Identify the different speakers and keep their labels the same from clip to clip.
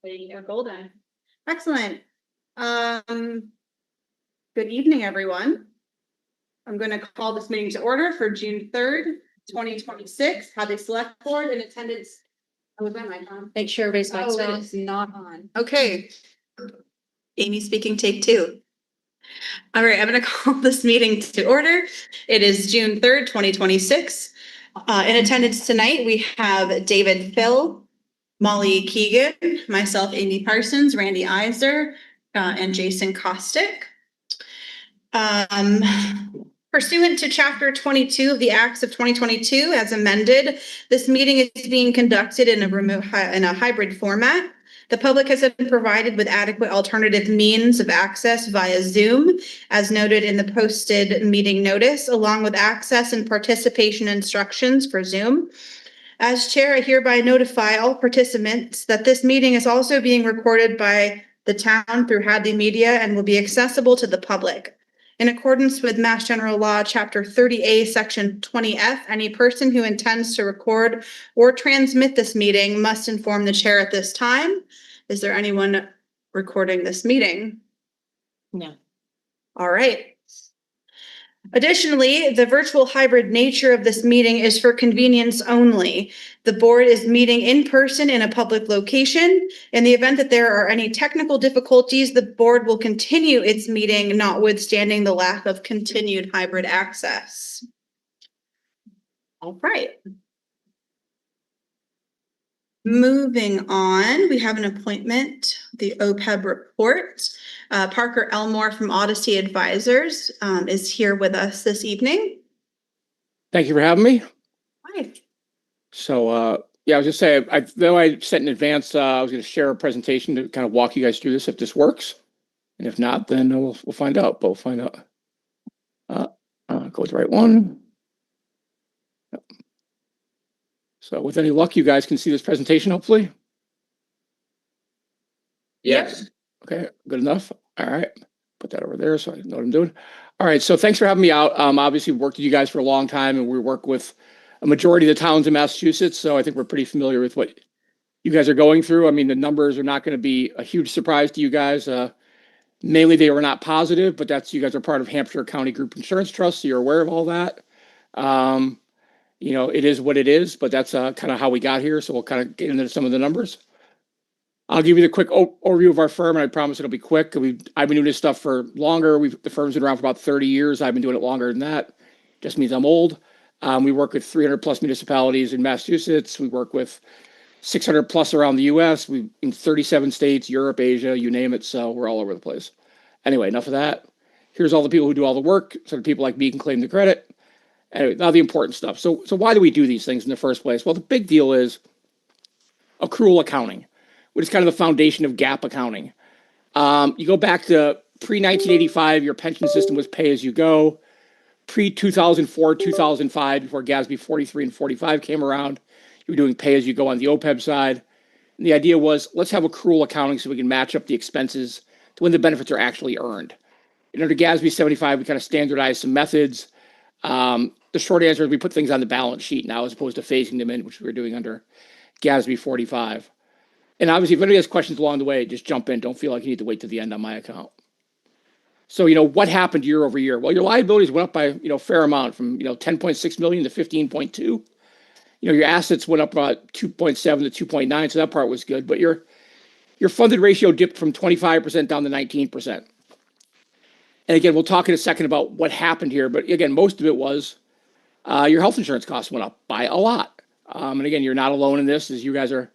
Speaker 1: You're golden. Excellent. Good evening, everyone. I'm going to call this meeting to order for June 3rd, 2026. Have a select board in attendance. Oh, is that mic on?
Speaker 2: Make sure everybody's mic's
Speaker 1: Oh, it
Speaker 2: on.
Speaker 1: is not on. Okay. Amy speaking, take two. All right, I'm going to call this meeting to order. It is June 3rd, 2026. In attendance tonight, we have David Phil, Molly Keegan, myself, Amy Parsons, Randy Iser, and Jason Kostick. Pursuant to Chapter 22 of the Acts of 2022, as amended, this meeting is being conducted in a hybrid format. The public has been provided with adequate alternative means of access via Zoom, as noted in the posted meeting notice, along with access and participation instructions for Zoom. As chair, I hereby notify all participants that this meeting is also being recorded by the town through Hadley Media and will be accessible to the public. In accordance with Mass General Law, Chapter 30A, Section 20F, any person who intends to record or transmit this meeting must inform the chair at this time. Is there anyone recording this meeting?
Speaker 2: No.
Speaker 1: All right. Additionally, the virtual hybrid nature of this meeting is for convenience only. The board is meeting in person in a public location. In the event that there are any technical difficulties, the board will continue its meeting, notwithstanding the lack of continued hybrid access. All right. Moving on, we have an appointment, the OPEB report. Parker Elmore from Odyssey Advisors is here with us this evening.
Speaker 3: Thank you for having me.
Speaker 1: Hi.
Speaker 3: So, yeah, I was just saying, though I said in advance, I was going to share a presentation to kind of walk you guys through this if this works. And if not, then we'll find out, but we'll find out. Go with the right one. Yep. So with any luck, you guys can see this presentation, hopefully.
Speaker 1: Yes.
Speaker 3: Okay, good enough. All right. Put that over there so I know what I'm doing. All right, so thanks for having me out. Obviously worked with you guys for a long time, and we work with a majority of the towns in Massachusetts, so I think we're pretty familiar with what you guys are going through. I mean, the numbers are not going to be a huge surprise to you guys. Mainly they were not positive, but you guys are part of Hampshire County Group Insurance Trust, so you're aware of all that. You know, it is what it is, but that's kind of how we got here, so we'll kind of get into some of the numbers. I'll give you the quick overview of our firm, and I promise it'll be quick. I've been doing this stuff for longer. The firm's been around for about 30 years. I've been doing it longer than that. Just means I'm old. We work with 300 plus municipalities in Massachusetts. We work with 600 plus around the US. We in 37 states, Europe, Asia, you name it. So we're all over the place. Anyway, enough of that. Here's all the people who do all the work, so that people like me can claim the credit. Anyway, now the important stuff. So why do we do these things in the first place? Well, the big deal is accrual accounting, which is kind of the foundation of GAAP accounting. You go back to pre-1985, your pension system was pay-as-you-go. Pre-2004, 2005, before GASB 43 and 45 came around, you were doing pay-as-you-go on the OPEB side. And the idea was, let's have accrual accounting so we can match up the expenses to when the benefits are actually earned. And under GASB 75, we kind of standardized some methods. The short answer is we put things on the balance sheet now as opposed to phasing them in, which we were doing under GASB 45. And obviously, if anybody has questions along the way, just jump in. Don't feel like you need to wait to the end on my account. So, what happened year over year? Well, your liabilities went up by, a fair amount from, 10.6 million to 15.2. Your assets went up about 2.7 to 2.9. So that part was good. But your funded ratio dipped from 25% down to 19%. And again, we'll talk in a second about what happened here. But again, most of it was your health insurance costs went up by a lot. And again, you're not alone in this, as you guys are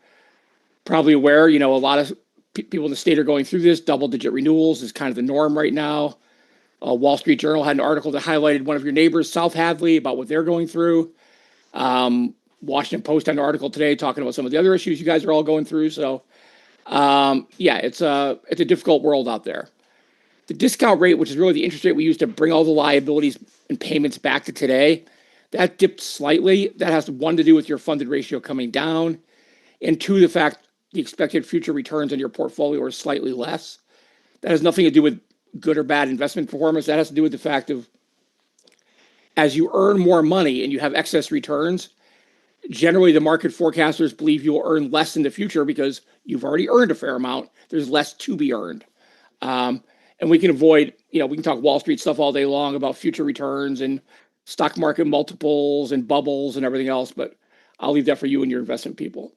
Speaker 3: probably aware. A lot of people in the state are going through this. Double-digit renewals is kind of the norm right now. Wall Street Journal had an article that highlighted one of your neighbors, South Hadley, about what they're going through. Washington Post had an article today talking about some of the other issues you guys are all going through. So, yeah, it's a difficult world out there. The discount rate, which is really the interest rate we use to bring all the liabilities and payments back to today, that dipped slightly. That has one to do with your funded ratio coming down, and two, the fact the expected future returns on your portfolio are slightly less. That has nothing to do with good or bad investment performance. That has to do with the fact of as you earn more money and you have excess returns, Generally, the market forecasters believe you will earn less in the future because you've already earned a fair amount. There's less to be earned. And we can avoid, we can talk Wall Street stuff all day long about future returns and stock market multiples and bubbles and everything else, but I'll leave that for you and your investment people.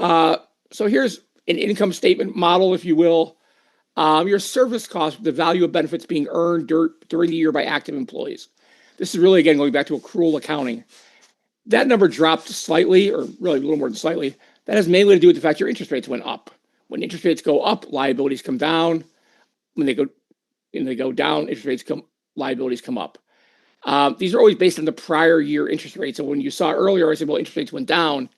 Speaker 3: So here's an income statement model, if you will. Your service cost, the value of benefits being earned during the year by active employees. This is really, again, going back to accrual accounting. That number dropped slightly, or really a little more than slightly. That has mainly to do with the fact your interest rates went up. When interest rates go up, liabilities come down. When they go down, liabilities come up. These are always based on the prior year interest rate. So when you saw earlier, I said, well, interest rates went down.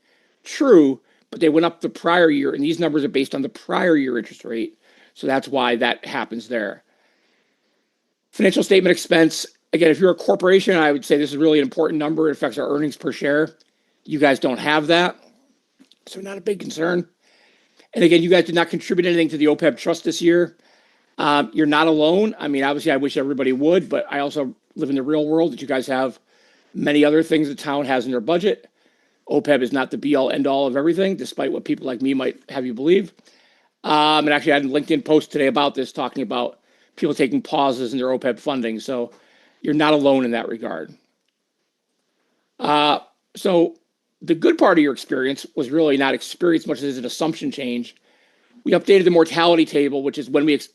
Speaker 3: True, but they went up the prior year, and these numbers are based on the prior year interest rate. So that's why that happens there. Financial statement expense. Again, if you're a corporation, I would say this is really an important number. It affects our earnings per share. You guys don't have that, so not a big concern. And again, you guys did not contribute anything to the OPEB trust this year. You're not alone. I mean, obviously, I wish everybody would, but I also live in the real world that you guys have many other things the town has in their budget. OPEB is not the be-all, end-all of everything, despite what people like me might have you believe. And actually, I had a LinkedIn post today about this, talking about people taking pauses in their OPEB funding. So you're not alone in that regard. So the good part of your experience was really not experience much as an assumption change. We updated the mortality table, which is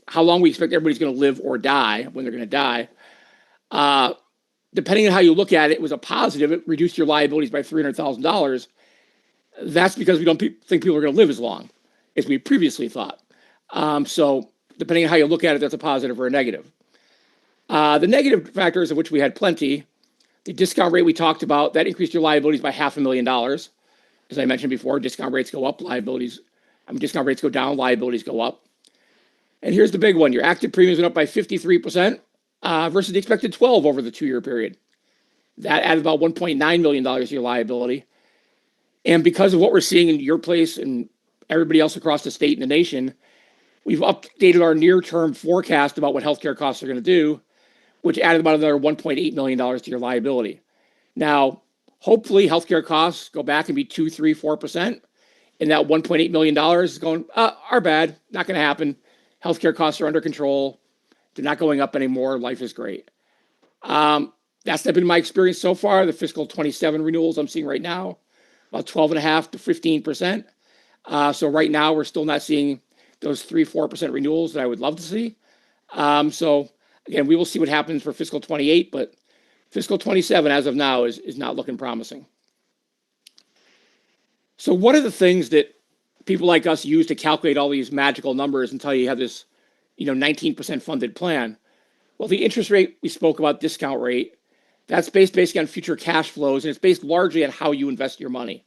Speaker 3: how long we expect everybody's going to live or die, when they're going to die. Depending on how you look at it, it was a positive. It reduced your liabilities by $300,000. That's because we don't think people are going to live as long as we previously thought. So depending on how you look at it, that's a positive or a negative. The negative factors, of which we had plenty, the discount rate we talked about, that increased your liabilities by $500,000. As I mentioned before, discount rates go up, discount rates go down, liabilities go up. And here's the big one. Your active premiums went up by 53% versus the expected 12 over the 2-year period. That added about $1.9 million to your liability. And because of what we're seeing in your place and everybody else across the state and the nation, we've updated our near-term forecast about what healthcare costs are going to do, which added about another $1.8 million to your liability. Now, hopefully healthcare costs go back and be 2, 3, 4%. And that $1.8 million is going, our bad, not going to happen. Healthcare costs are under control. They're not going up anymore. Life is great. That's been my experience so far. The fiscal 27 renewals I'm seeing right now, about 12.5% to 15%. So right now we're still not seeing those 3, 4% renewals that I would love to see. So again, we will see what happens for fiscal 28, but fiscal 27 as of now is not looking promising. So what are the things that people like us use to calculate all these magical numbers and tell you have this, 19% funded plan? Well, the interest rate we spoke about, discount rate, that's based basically on future cash flows, and it's based largely on how you invest your money.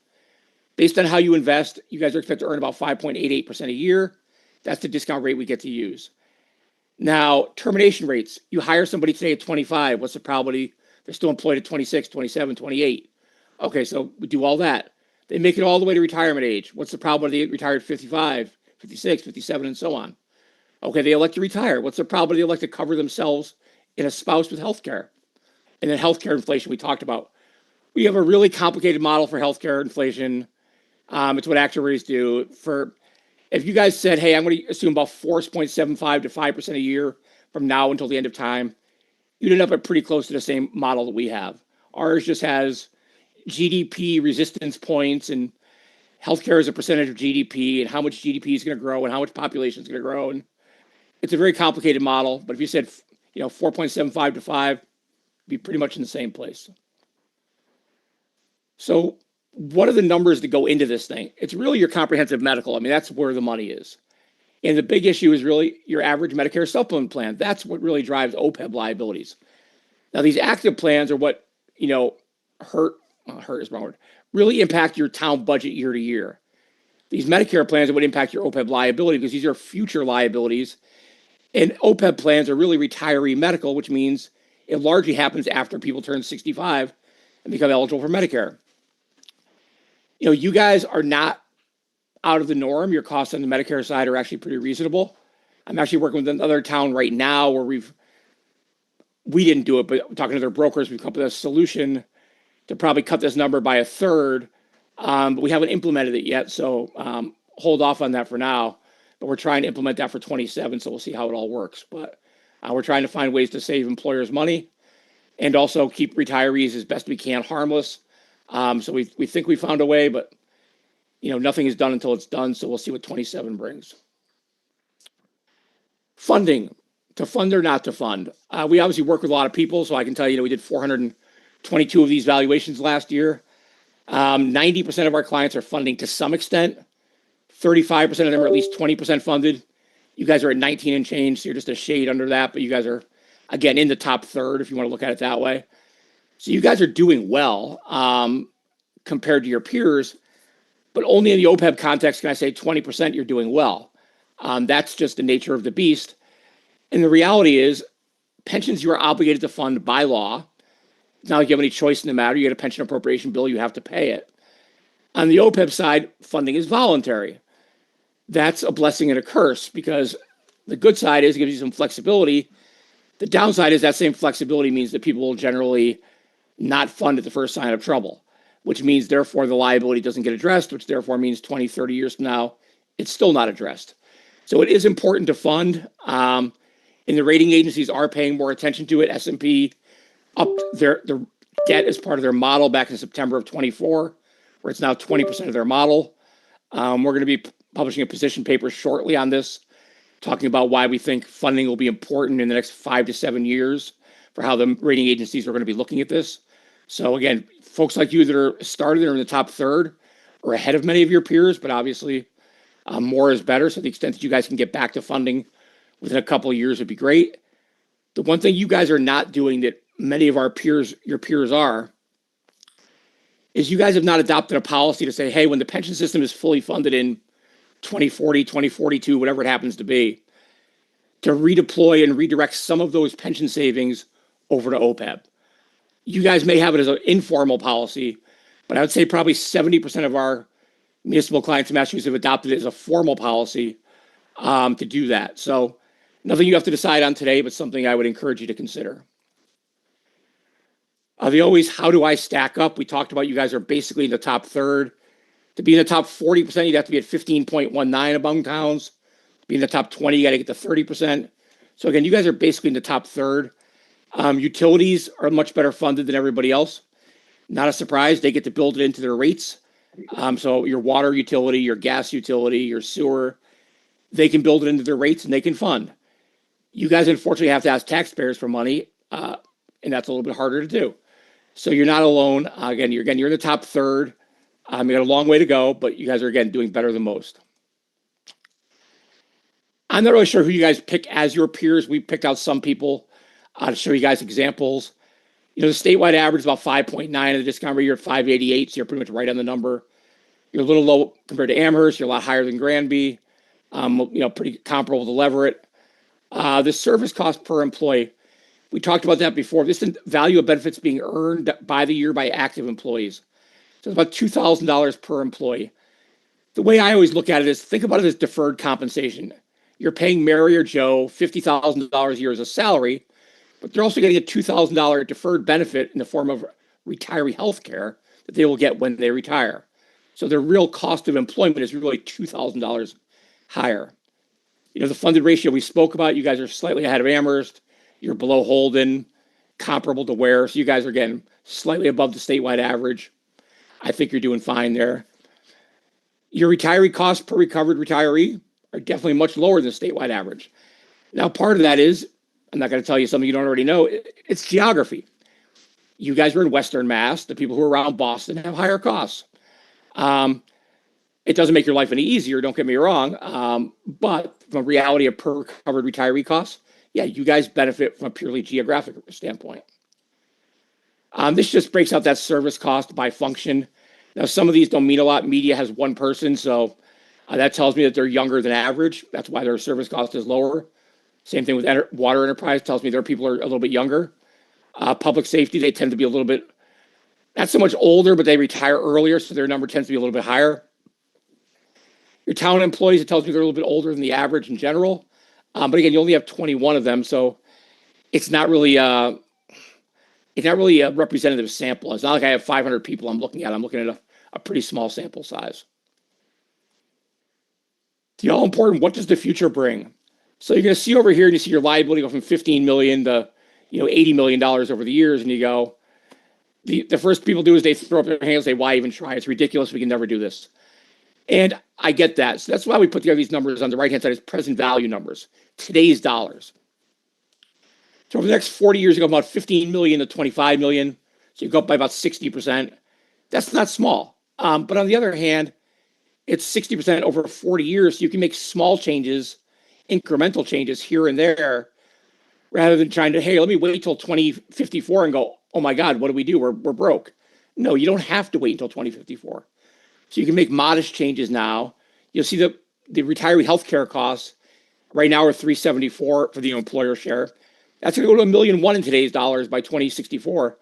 Speaker 3: Based on how you invest, you guys are expected to earn about 5.88% a year. That's the discount rate we get to use. Now, termination rates. You hire somebody today at 25. What's the probability they're still employed at 26, 27, 28? Okay, so we do all that. They make it all the way to retirement age. What's the probability they get retired at 55, 56, 57, and so on? Okay, they elect to retire. What's the probability they elect to cover themselves and a spouse with health care? And then healthcare inflation we talked about. We have a really complicated model for healthcare inflation. It's what actuaries do. If you guys said, hey, I'm going to assume about 4.75 to 5% a year from now until the end of time, you'd end up at pretty close to the same model that we have. Ours just has GDP resistance points and healthcare as a percentage of GDP and how much GDP is going to grow and how much population is going to grow. And it's a very complicated model. But if you said, 4.75 to 5, be pretty much in the same place. So what are the numbers that go into this thing? It's really your comprehensive medical. I mean, that's where the money is. And the big issue is really your average Medicare supplement plan. That's what really drives OPEB liabilities. Now, these active plans are what, hurt is wrong word, really impact your town budget year to year. These Medicare plans are what impact your OPEB liability because these are future liabilities. And OPEB plans are really retiree medical, which means it largely happens after people turn 65 and become eligible for Medicare. You guys are not out of the norm. Your costs on the Medicare side are actually pretty reasonable. I'm actually working with another town right now where we didn't do it, but talking to their brokers, we've come up with a solution to probably cut this number by a third. But we haven't implemented it yet, so hold off on that for now. But we're trying to implement that for 27, so we'll see how it all works. But we're trying to find ways to save employers money and also keep retirees as best we can harmless. So we think we found a way, but nothing is done until it's done. So we'll see what 27 brings. Funding, to fund or not to fund. We obviously work with a lot of people, so I can tell you, we did 422 of these valuations last year. 90% of our clients are funding to some extent. 35% of them are at least 20% funded. You guys are at 19 and change, so you're just a shade under that, but you guys are, again, in the top third, if you want to look at it that way. So you guys are doing well compared to your peers, but only in the OPEB context can I say 20% you're doing well. That's just the nature of the beast. And the reality is, pensions you are obligated to fund by law. It's not like you have any choice in the matter. You get a pension appropriation bill, you have to pay it. On the OPEB side, funding is voluntary. That's a blessing and a curse, because the good side is it gives you some flexibility. The downside is that same flexibility means that people will generally not fund at the first sign of trouble, which means therefore the liability doesn't get addressed, which therefore means 20, 30 years from now, it's still not addressed. So it is important to fund. And the rating agencies are paying more attention to it. S&P upped their debt as part of their model back in September of 24, where it's now 20% of their model. We're going to be publishing a position paper shortly on this, talking about why we think funding will be important in the next 5 to 7 years for how the rating agencies are going to be looking at this. So again, folks like you that are started there in the top third are ahead of many of your peers, but obviously more is better. So the extent that you guys can get back to funding within a couple of years would be great. The one thing you guys are not doing that many of your peers are, is you guys have not adopted a policy to say, hey, when the pension system is fully funded in 2040, 2042, whatever it happens to be, to redeploy and redirect some of those pension savings over to OPEB. You guys may have it as an informal policy, but I would say probably 70% of our municipal clients in Massachusetts have adopted it as a formal policy to do that. So nothing you have to decide on today, but something I would encourage you to consider. How do I stack up? We talked about you guys are basically in the top third. To be in the top 40%, you'd have to be at 15.19 among towns. To be in the top 20, you got to get to 30%. So again, you guys are basically in the top third. Utilities are much better funded than everybody else. Not a surprise. They get to build it into their rates. So your water utility, your gas utility, your sewer, they can build it into their rates and they can fund. You guys, unfortunately, have to ask taxpayers for money, and that's a little bit harder to do. So you're not alone. Again, you're in the top third. You got a long way to go, but you guys are, again, doing better than most. I'm not really sure who you guys pick as your peers. We picked out some people to show you guys examples. The statewide average is about 5.9, and the discount rate, you're at 588, so you're pretty much right on the number. You're a little low compared to Amherst. You're a lot higher than Granby. Pretty comparable to Leverett. The service cost per employee, we talked about that before. This is the value of benefits being earned by the year by active employees. So it's about $2,000 per employee. The way I always look at it is think about it as deferred compensation. You're paying Mary or Joe $50,000 a year as a salary, but they're also getting a $2,000 deferred benefit in the form of retiree health care that they will get when they retire. So their real cost of employment is really $2,000 higher. The funded ratio we spoke about, you guys are slightly ahead of Amherst. You're below Holden, comparable to Ware. So you guys are getting slightly above the statewide average. I think you're doing fine there. Your retiree costs per recovered retiree are definitely much lower than the statewide average. Now, part of that is, I'm not going to tell you something you don't already know, it's geography. You guys are in Western Mass. The people who are around Boston have higher costs. It doesn't make your life any easier, don't get me wrong. But from a reality of per covered retiree costs, yeah, you guys benefit from a purely geographic standpoint. This just breaks out that service cost by function. Now, some of these don't mean a lot. Media has one person, so that tells me that they're younger than average. That's why their service cost is lower. Same thing with water enterprise, tells me their people are a little bit younger. Public safety, they tend to be a little bit, not so much older, but they retire earlier, so their number tends to be a little bit higher. Your town employees, it tells me they're a little bit older than the average in general. But again, you only have 21 of them, so it's not really it's not really a representative sample. It's not like I have 500 people I'm looking at. I'm looking at a pretty small sample size. The all important, what does the future bring? So you're going to see over here, and you see your liability go from 15 million to, $80 million over the years. And you go, the first people do is they throw up their hands, say, why even try? It's ridiculous. We can never do this. And I get that. So that's why we put together these numbers on the right-hand side as present value numbers, today's dollars. So over the next 40 years, you go about 15 million to 25 million. So you go up by about 60%. That's not small. But on the other hand, it's 60% over 40 years. So you can make small changes, incremental changes here and there, rather than trying to, hey, let me wait till 2054 and go, oh my God, what do we do? We're broke. No, you don't have to wait until 2054. So you can make modest changes now. You'll see the retiree healthcare costs right now are 374 for the employer share. That's going to go to $1.1 million in today's dollars by 2064.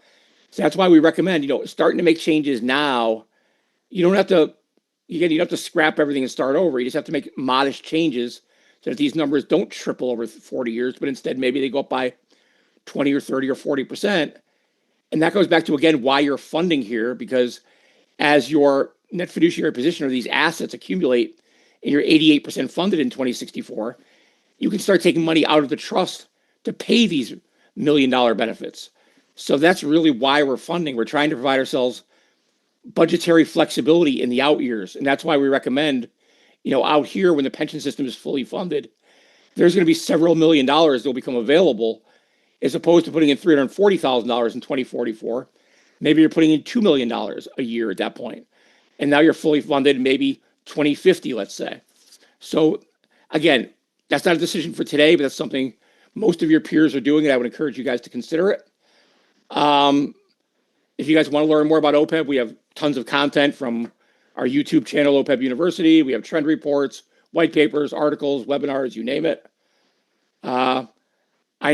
Speaker 3: So that's why we recommend, starting to make changes now. You don't have to, you don't have to scrap everything and start over. You just have to make modest changes so that these numbers don't triple over 40 years, but instead maybe they go up by 20 or 30 or 40%. And that goes back to, again, why you're funding here, because as your net fiduciary position or these assets accumulate and you're 88% funded in 2064, you can start taking money out of the trust to pay these $1 million benefits. So that's really why we're funding. We're trying to provide ourselves budgetary flexibility in the out years. And that's why we recommend, out here when the pension system is fully funded, there's going to be several $1 million that will become available, as opposed to putting in $340,000 in 2044. Maybe you're putting in $2 million a year at that point. And now you're fully funded, maybe 2050, let's say. So again, that's not a decision for today, but that's something most of your peers are doing, and I would encourage you guys to consider it. If you guys want to learn more about OPEB, we have tons of content from our YouTube channel, OPEB University. We have trend reports, white papers, articles, webinars, you name it. I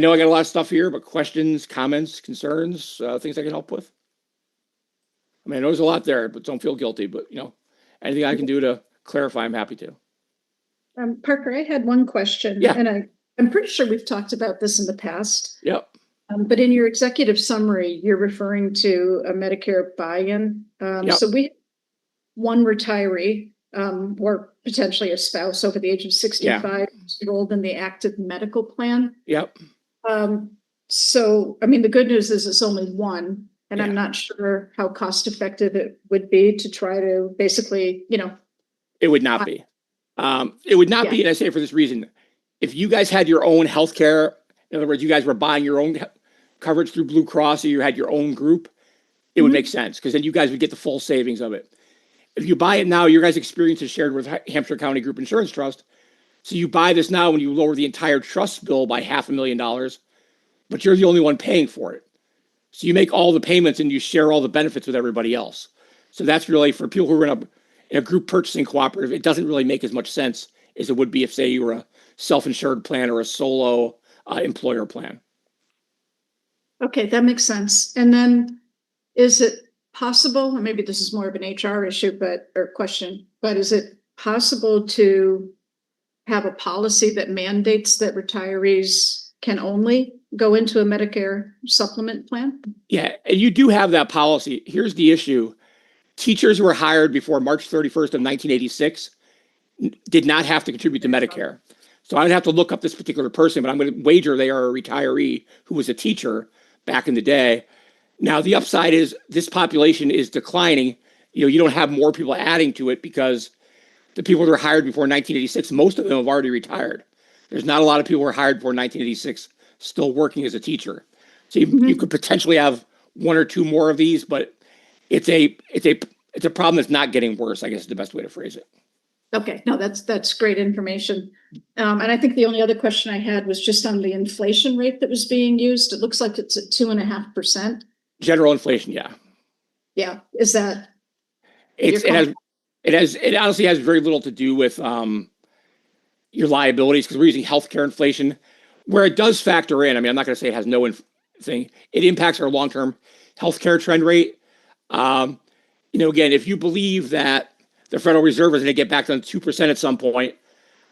Speaker 3: know I got a lot of stuff here, but questions, comments, concerns, things I can help with. I mean, I know there's a lot there, but don't feel guilty. But, anything I can do to clarify, I'm happy to.
Speaker 4: Parker, I had one question.
Speaker 3: Yeah.
Speaker 4: And I'm pretty sure we've talked about this in the past.
Speaker 3: Yep.
Speaker 4: But in your executive summary, you're referring to a Medicare buy-in.
Speaker 3: Yep.
Speaker 4: So we have one retiree or potentially a spouse over the age of 65 enrolled in the active medical plan.
Speaker 3: Yep.
Speaker 4: So, I mean, the good news is it's only one, and I'm not sure how cost effective it would be to try to basically,
Speaker 3: It would not be. It would not be, and I say it for this reason. If you guys had your own healthcare, in other words, you guys were buying your own coverage through Blue Cross, or you had your own group, it would make sense, because then you guys would get the full savings of it. If you buy it now, your guys' experience is shared with Hampshire County Group Insurance Trust. So you buy this now when you lower the entire trust bill by $500,000, but you're the only one paying for it. So you make all the payments and you share all the benefits with everybody else. So that's really, for people who are in a group purchasing cooperative, it doesn't really make as much sense as it would be if, say, you were a self-insured plan or a solo employer plan.
Speaker 4: Okay, that makes sense. And then is it possible, or maybe this is more of an HR issue, or question, but is it possible to have a policy that mandates that retirees can only go into a Medicare supplement plan?
Speaker 3: Yeah, and you do have that policy. Here's the issue. Teachers who were hired before March 31st of 1986 did not have to contribute to Medicare. So I'd have to look up this particular person, but I'm going to wager they are a retiree who was a teacher back in the day. Now, the upside is this population is declining. You don't have more people adding to it because the people that were hired before 1986, most of them have already retired. There's not a lot of people who were hired before 1986 still working as a teacher. So you could potentially have one or two more of these, but it's a problem that's not getting worse, I guess is the best way to phrase it.
Speaker 4: Okay, no, that's great information. And I think the only other question I had was just on the inflation rate that was being used. It looks like it's at 2.5%.
Speaker 3: General inflation, yeah.
Speaker 4: Yeah, is that?
Speaker 3: It honestly has very little to do with your liabilities, because we're using healthcare inflation. Where it does factor in, I mean, I'm not going to say it has no thing. It impacts our long-term healthcare trend rate. Again, if you believe that the Federal Reserve is going to get back to 2% at some point,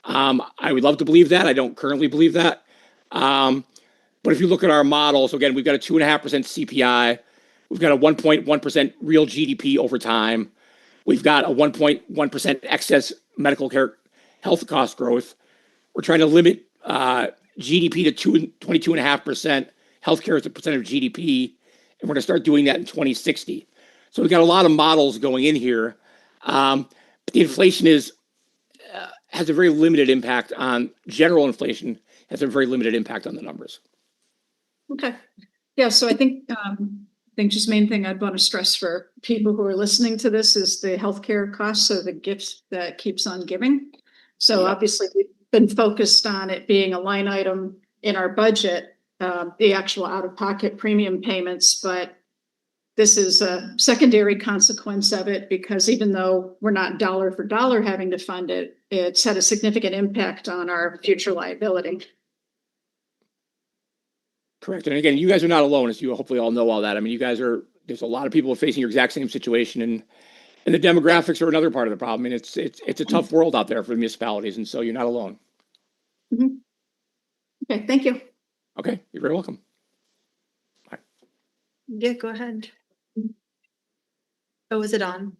Speaker 3: I would love to believe that. I don't currently believe that. But But if you look at our models, again, we've got a 2.5% CPI. We've got a 1.1% real GDP over time. We've got a 1.1% excess medical care health cost growth. We're trying to limit GDP to 22.5%, healthcare as a percent of GDP, and we're going to start doing that in 2060. So we've got a lot of models going in here. But the inflation has a very limited impact on general inflation, has a very limited impact on the numbers.
Speaker 4: Okay. Yeah, so I think just main thing I'd want to stress for people who are listening to this is the healthcare costs are the gift that keeps on giving. So
Speaker 3: Yeah.
Speaker 4: obviously we've been focused on it being a line item in our budget, the actual out-of-pocket premium payments, but this is a secondary consequence of it because even though we're not dollar for dollar having to fund it, it's had a significant impact on our future liability.
Speaker 3: Correct. And again, you guys are not alone, as you hopefully all know all that. I mean, there's a lot of people facing your exact same situation, and the demographics are another part of the problem. And it's a tough world out there for the municipalities, and so you're not alone.
Speaker 4: Okay, thank you.
Speaker 3: Okay, you're very welcome.
Speaker 1: Yeah, go ahead. Oh, is it on?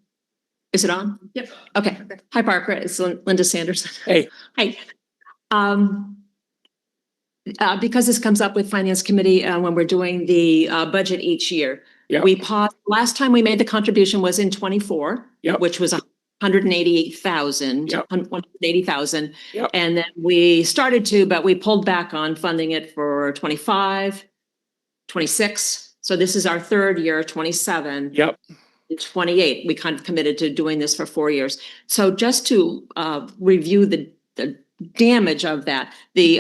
Speaker 2: Is it on?
Speaker 4: Yep.
Speaker 2: Okay.
Speaker 1: Okay.
Speaker 2: Hi, Parker. It's Linda Sanderson.
Speaker 3: Hey.
Speaker 2: Hi. Because this comes up with Finance Committee when we're doing the budget each year.
Speaker 3: Yep.
Speaker 2: We paused, last time we made the contribution was in 24,
Speaker 3: Yep.
Speaker 2: which was 188,000,
Speaker 3: Yep.
Speaker 2: 180,000.
Speaker 3: Yep.
Speaker 2: And then we started to, but we pulled back on funding it for 25, 26. So this is our third year, 27.
Speaker 3: Yep.
Speaker 2: 28, we kind of committed to doing this for 4 years. So just to review the damage of that, the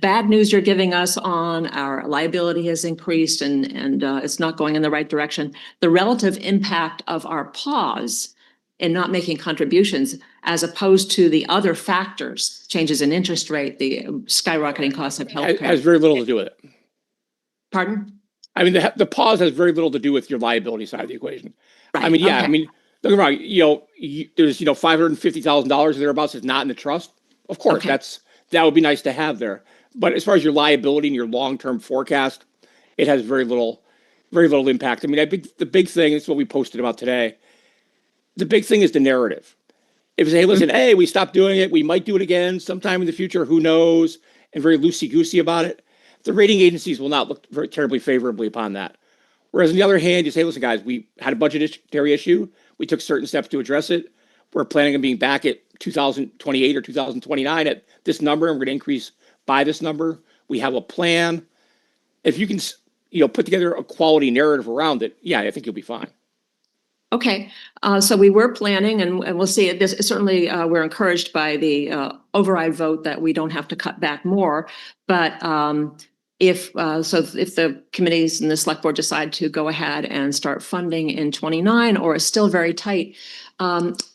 Speaker 2: bad news you're giving us on our liability has increased and it's not going in the right direction. The relative impact of our pause in not making contributions, as opposed to the other factors, changes in interest rate, the skyrocketing costs of healthcare.
Speaker 3: Has very little to do with it.
Speaker 2: Pardon?
Speaker 3: I mean, the pause has very little to do with your liability side of the equation.
Speaker 2: Right,
Speaker 3: I mean, yeah,
Speaker 2: okay.
Speaker 3: I mean, don't get me wrong, there's, $550,000 thereabouts is not in the trust. Of course,
Speaker 2: Okay.
Speaker 3: that would be nice to have there. But as far as your liability and your long-term forecast, it has very little impact. I mean, the big thing is what we posted about today. The big thing is the narrative. If you say, hey, listen, hey, we stopped doing it, we might do it again sometime in the future, who knows, and very loosey-goosey about it, the rating agencies will not look very terribly favorably upon that. Whereas on the other hand, you say, listen, guys, we had a budgetary issue. We took certain steps to address it. We're planning on being back at 2028 or 2029 at this number, and we're going to increase by this number. We have a plan. If you can, put together a quality narrative around it, yeah, I think you'll be fine.
Speaker 2: Okay, so we were planning, and we'll see. This certainly we're encouraged by the override vote that we don't have to cut back more. But if the committees and the select board decide to go ahead and start funding in 29, or is still very tight,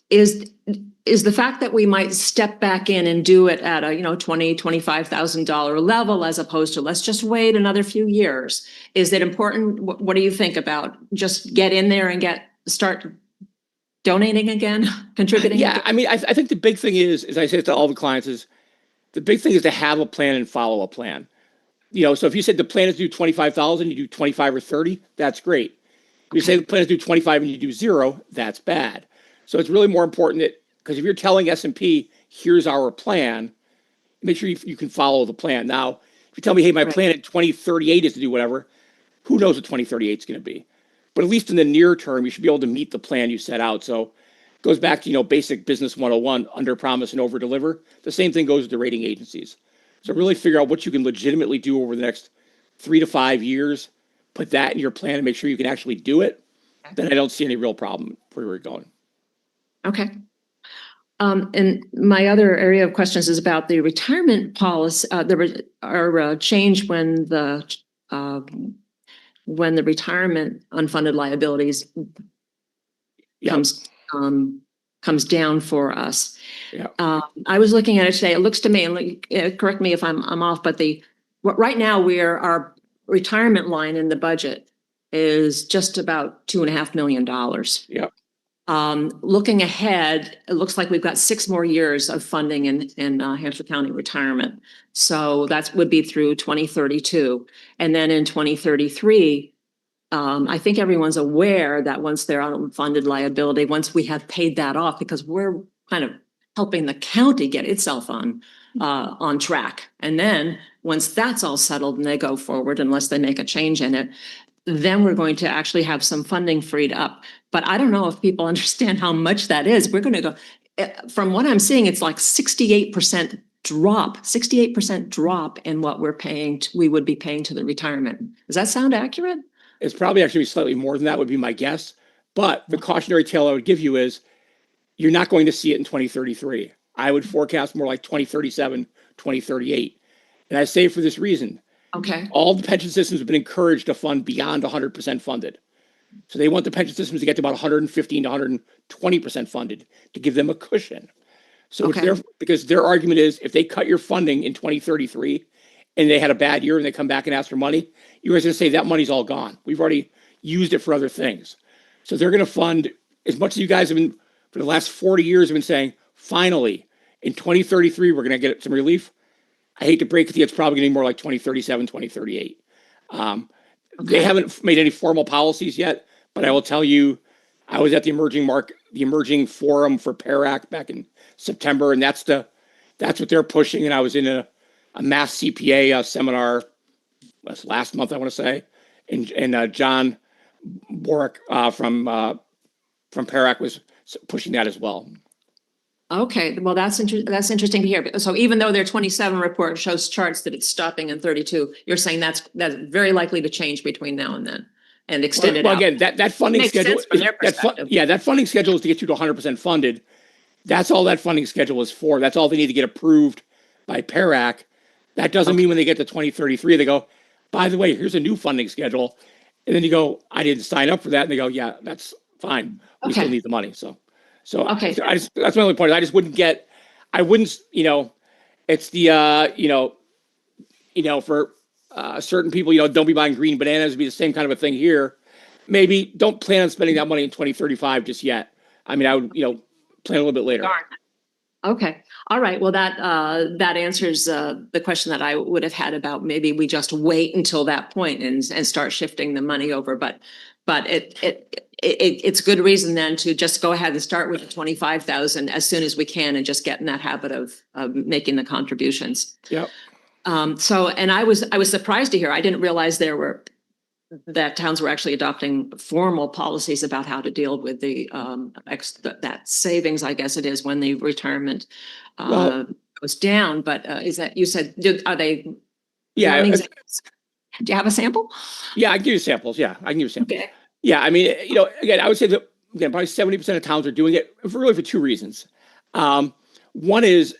Speaker 2: is the fact that we might step back in and do it at a $25,000 level as opposed to let's just wait another few years. Is it important? What do you think about just get in there and start donating again, contributing?
Speaker 3: Yeah, I mean, I think the big thing is, as I say to all the clients, is the big thing is to have a plan and follow a plan. So if you said the plan is to do 25,000, you do 25 or 30, that's great. If you say the plan is to do 25 and you do 0, that's bad. So it's really more important that, because if you're telling S&P, here's our plan, make sure you can follow the plan. Now, if you tell me, hey, my plan at 2038 is to do whatever, who knows what 2038 is going to be? But at least in the near term, you should be able to meet the plan you set out. So it goes back to, basic business 101, under promise and over deliver. The same thing goes with the rating agencies. So really figure out what you can legitimately do over the next 3 to 5 years, put that in your plan and make sure you can actually do it. Then I don't see any real problem where we're going.
Speaker 2: Okay. And my other area of questions is about the retirement policy, our change when the retirement unfunded liabilities comes down for us.
Speaker 3: Yeah.
Speaker 2: I was looking at it today. It looks to me, and correct me if I'm off, but right now our retirement line in the budget is just about $2.5 million.
Speaker 3: Yeah.
Speaker 2: Looking ahead, it looks like we've got 6 more years of funding in Hampshire County retirement. So that would be through 2032. And then in 2033, I think everyone's aware that once they're on unfunded liability, once we have paid that off, because we're kind of helping the county get itself on track. And then once that's all settled and they go forward, unless they make a change in it, then we're going to actually have some funding freed up. But I don't know if people understand how much that is. We're going to go, from what I'm seeing, it's like 68% drop in what we would be paying to the retirement. Does that sound accurate?
Speaker 3: It's probably actually slightly more than that would be my guess. But the cautionary tale I would give you is you're not going to see it in 2033. I would forecast more like 2037, 2038. And I say for this reason.
Speaker 2: Okay.
Speaker 3: All the pension systems have been encouraged to fund beyond 100% funded. So they want the pension systems to get to about 115 to 120% funded to give them a cushion. So it's because their argument is if they cut your funding in 2033 and they had a bad year and they come back and ask for money, you guys are going to say that money's all gone. We've already used it for other things. So they're going to fund as much as you guys have been for the last 40 years have been saying, finally, in 2033, we're going to get some relief. I hate to break it to you, it's probably going to be more like 2037, 2038. They haven't made any formal policies yet, but I will tell you, I was at the emerging forum for PARAC back in September, and that's what they're pushing. And I was in a mass CPA seminar last month, I want to say, and John Borick from PARAC was pushing that as well.
Speaker 2: Okay, well, that's interesting to hear. So even though their 27 report shows charts that it's stopping in 32, you're saying that's very likely to change between now and then and extend it out.
Speaker 3: Again, that funding
Speaker 2: Makes
Speaker 3: schedule,
Speaker 2: sense from their perspective.
Speaker 3: that funding schedule is to get you to 100% funded. That's all that funding schedule is for. That's all they need to get approved by PARAC. That doesn't mean when they get to 2033, they go, by the way, here's a new funding schedule. And then you go, I didn't sign up for that. And they go, yeah, that's fine. We still need the money. So that's my only point. It's the, for certain people, don't be buying green bananas would be the same kind of a thing here. Maybe don't plan on spending that money in 2035 just yet. I mean, I would, plan a little bit later.
Speaker 2: Darn. Okay. All right. Well, that answers the question that I would have had about maybe we just wait until that point and start shifting the money over. But it's good reason then to just go ahead and start with the 25,000 as soon as we can and just get in that habit of making the contributions.
Speaker 3: Yep.
Speaker 2: So, and I was surprised to hear, I didn't realize that towns were actually adopting formal policies about how to deal with that savings, I guess it is, when the retirement goes down. But is that, you said, are they?
Speaker 3: Yeah.
Speaker 2: Do you have a sample?
Speaker 3: Yeah, I can give you samples. Yeah, I can give you samples.
Speaker 2: Okay.
Speaker 3: Yeah, I mean, again, I would say that probably 70% of towns are doing it for two reasons. One is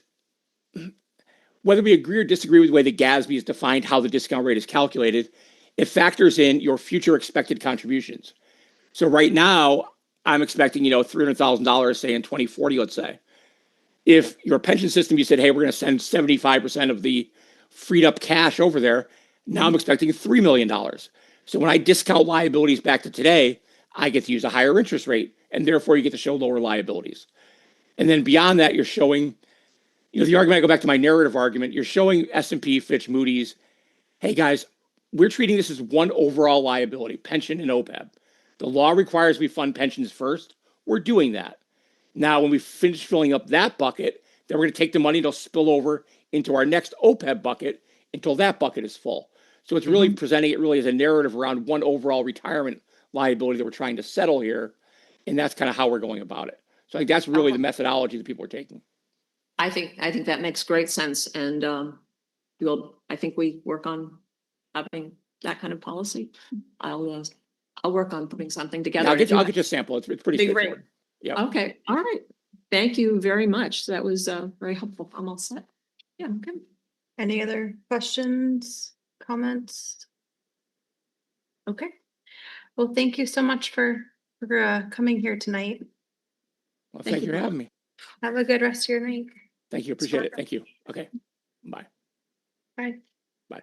Speaker 3: whether we agree or disagree with the way the GASB has defined how the discount rate is calculated, it factors in your future expected contributions. So right now, I'm expecting, $300,000, say in 2040, let's say. If your pension system, you said, hey, we're going to send 75% of the freed up cash over there, now I'm expecting $3 million. So when I discount liabilities back to today, I get to use a higher interest rate, and therefore you get to show lower liabilities. And then beyond that, you're showing, the argument, I go back to my narrative argument, you're showing S&P, Fitch, Moody's, hey guys, we're treating this as one overall liability, pension and OPEB. The law requires we fund pensions first. We're doing that. Now, when we finish filling up that bucket, then we're going to take the money and it'll spill over into our next OPEB bucket until that bucket is full. So it's really presenting it really as a narrative around one overall retirement liability that we're trying to settle here. And that's kind of how we're going about it. So I think that's really the methodology that people are taking.
Speaker 2: I think that makes great sense. And I think we work on having that kind of policy. I'll work on putting something together.
Speaker 3: I'll get you a sample. It's pretty straightforward. Yeah.
Speaker 2: Okay. All right. Thank you very much. That was very helpful. I'm all set. Yeah. Okay.
Speaker 1: Any other questions, comments? Okay. Well, thank you so much for coming here tonight.
Speaker 3: Well, thank you for having me.
Speaker 1: Have a good rest of your night.
Speaker 3: Thank you. Appreciate it. Thank you. Okay. Bye.
Speaker 1: Bye.
Speaker 3: Bye.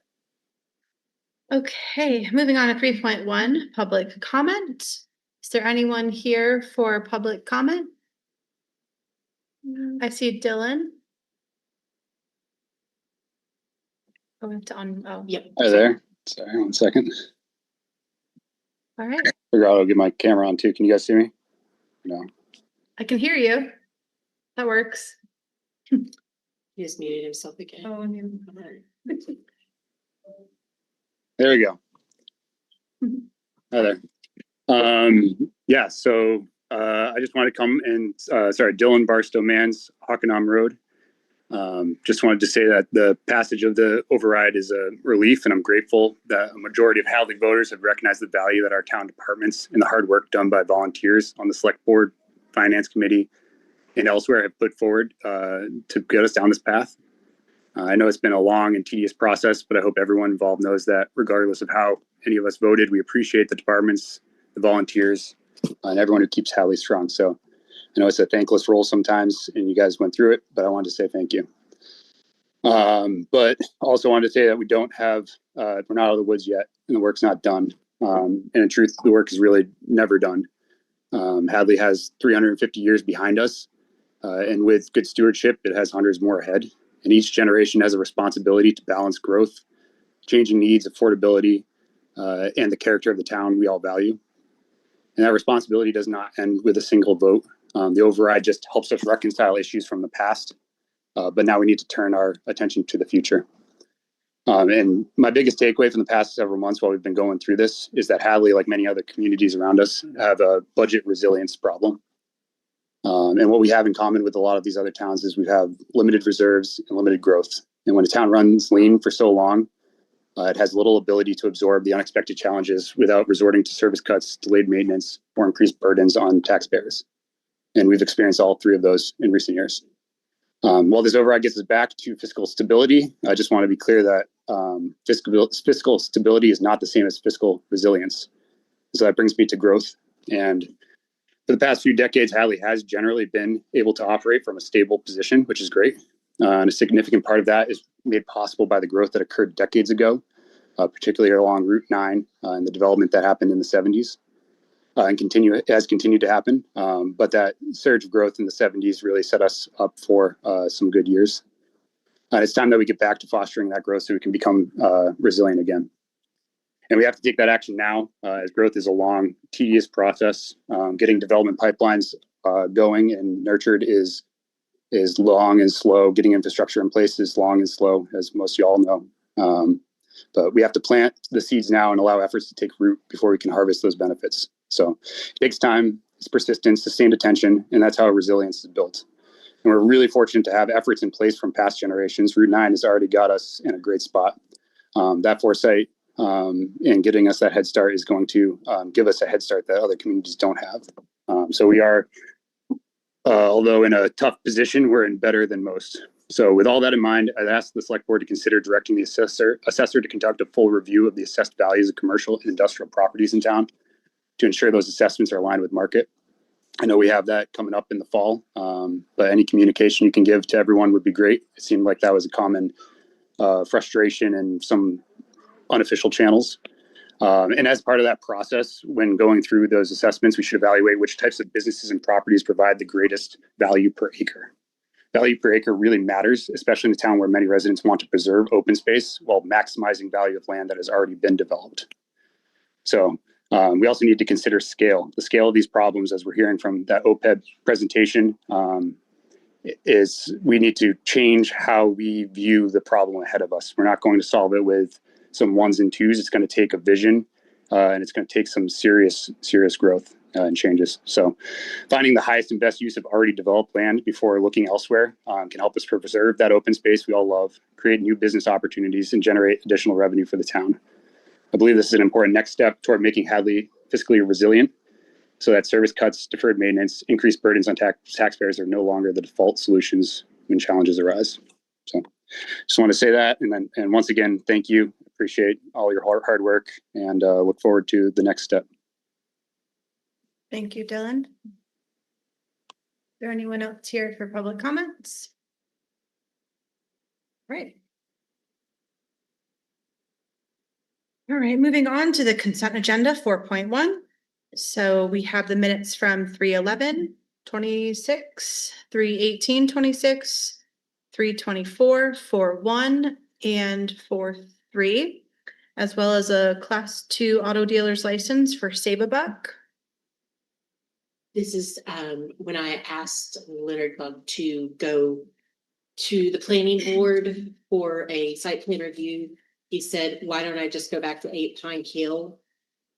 Speaker 1: Okay, moving on to 3.1, public comment. Is there anyone here for public comment? I see Dylan. Oh, we have to
Speaker 2: Yep.
Speaker 5: Hi there. Sorry, 1 second.
Speaker 1: all right.
Speaker 5: Figure out I'll get my camera on too. Can you guys see me? No.
Speaker 1: I can hear you. That works.
Speaker 2: He just muted himself again.
Speaker 1: Oh,
Speaker 5: There we go. Hi there. Yeah, so I just wanted to come and sorry, Dylan Barstow Mans, Hockanum Road. Just wanted to say that the passage of the override is a relief, and I'm grateful that a majority of Hadley voters have recognized the value that our town departments and the hard work done by volunteers on the select board, finance committee, and elsewhere have put forward to get us down this path. I know it's been a long and tedious process, but I hope everyone involved knows that regardless of how any of us voted, we appreciate the departments, the volunteers, and everyone who keeps Hadley strong. So I know it's a thankless role sometimes, and you guys went through it, but I wanted to say thank you. But also wanted to say that we don't have, we're not out of the woods yet, and the work's not done. And in truth, the work is really never done. Hadley has 350 years behind us, and with good stewardship, it has hundreds more ahead. And each generation has a responsibility to balance growth, changing needs, affordability, and the character of the town we all value. And that responsibility does not end with a single vote. The override just helps us reconcile issues from the past, but now we need to turn our attention to the future. And my biggest takeaway from the past several months while we've been going through this is that Hadley, like many other communities around us, have a budget resilience problem. And what we have in common with a lot of these other towns is we have limited reserves and limited growth. And when a town runs lean for so long, it has little ability to absorb the unexpected challenges without resorting to service cuts, delayed maintenance, or increased burdens on taxpayers. And we've experienced all three of those in recent years. While this override gets us back to fiscal stability, I just want to be clear that fiscal stability is not the same as fiscal resilience. So that brings me to growth. And for the past few decades, Hadley has generally been able to operate from a stable position, which is great. And a significant part of that is made possible by the growth that occurred decades ago, particularly along Route 9 and the development that happened in the 70s and has continued to happen. But that surge of growth in the 70s really set us up for some good years. And it's time that we get back to fostering that growth so we can become resilient again. And we have to take that action now, as growth is a long, tedious process. Getting development pipelines going and nurtured is long and slow. Getting infrastructure in place is long and slow, as most of y'all know. But we have to plant the seeds now and allow efforts to take root before we can harvest those benefits. So it takes time, it's persistence, sustained attention, and that's how resilience is built. And we're really fortunate to have efforts in place from past generations. Route 9 has already got us in a great spot. That foresight and getting us that head start is going to give us a head start that other communities don't have. So we are, although in a tough position, we're in better than most. So with all that in mind, I'd ask the select board to consider directing the assessor to conduct a full review of the assessed values of commercial and industrial properties in town to ensure those assessments are aligned with market. I know we have that coming up in the fall, but any communication you can give to everyone would be great. It seemed like that was a common frustration in some unofficial channels. And as part of that process, when going through those assessments, we should evaluate which types of businesses and properties provide the greatest value per acre. Value per acre really matters, especially in a town where many residents want to preserve open space while maximizing value of land that has already been developed. So we also need to consider scale. The scale of these problems, as we're hearing from that OPEB presentation, is we need to change how we view the problem ahead of us. We're not going to solve it with some ones and twos. It's going to take a vision and it's going to take some serious growth and changes. So finding the highest and best use of already developed land before looking elsewhere can help us preserve that open space we all love, create new business opportunities, and generate additional revenue for the town. I believe this is an important next step toward making Hadley fiscally resilient so that service cuts, deferred maintenance, increased burdens on taxpayers are no longer the default solutions when challenges arise. So just want to say that. And once again, thank you. Appreciate all your hard work and look forward to the next step.
Speaker 1: Thank you, Dylan. Is there anyone else here for public comments? Right. All right, moving on to the consent agenda 4.1. So we have the minutes from 3/11/26, 3/18/26, 3/24, 4/1, and 4/3, as well as a class 2 auto dealer's license for Sababuck.
Speaker 6: This is when I asked Leonard Bug to go to the planning board for a site plan review. He said, why don't I just go back to 8 Pine Hill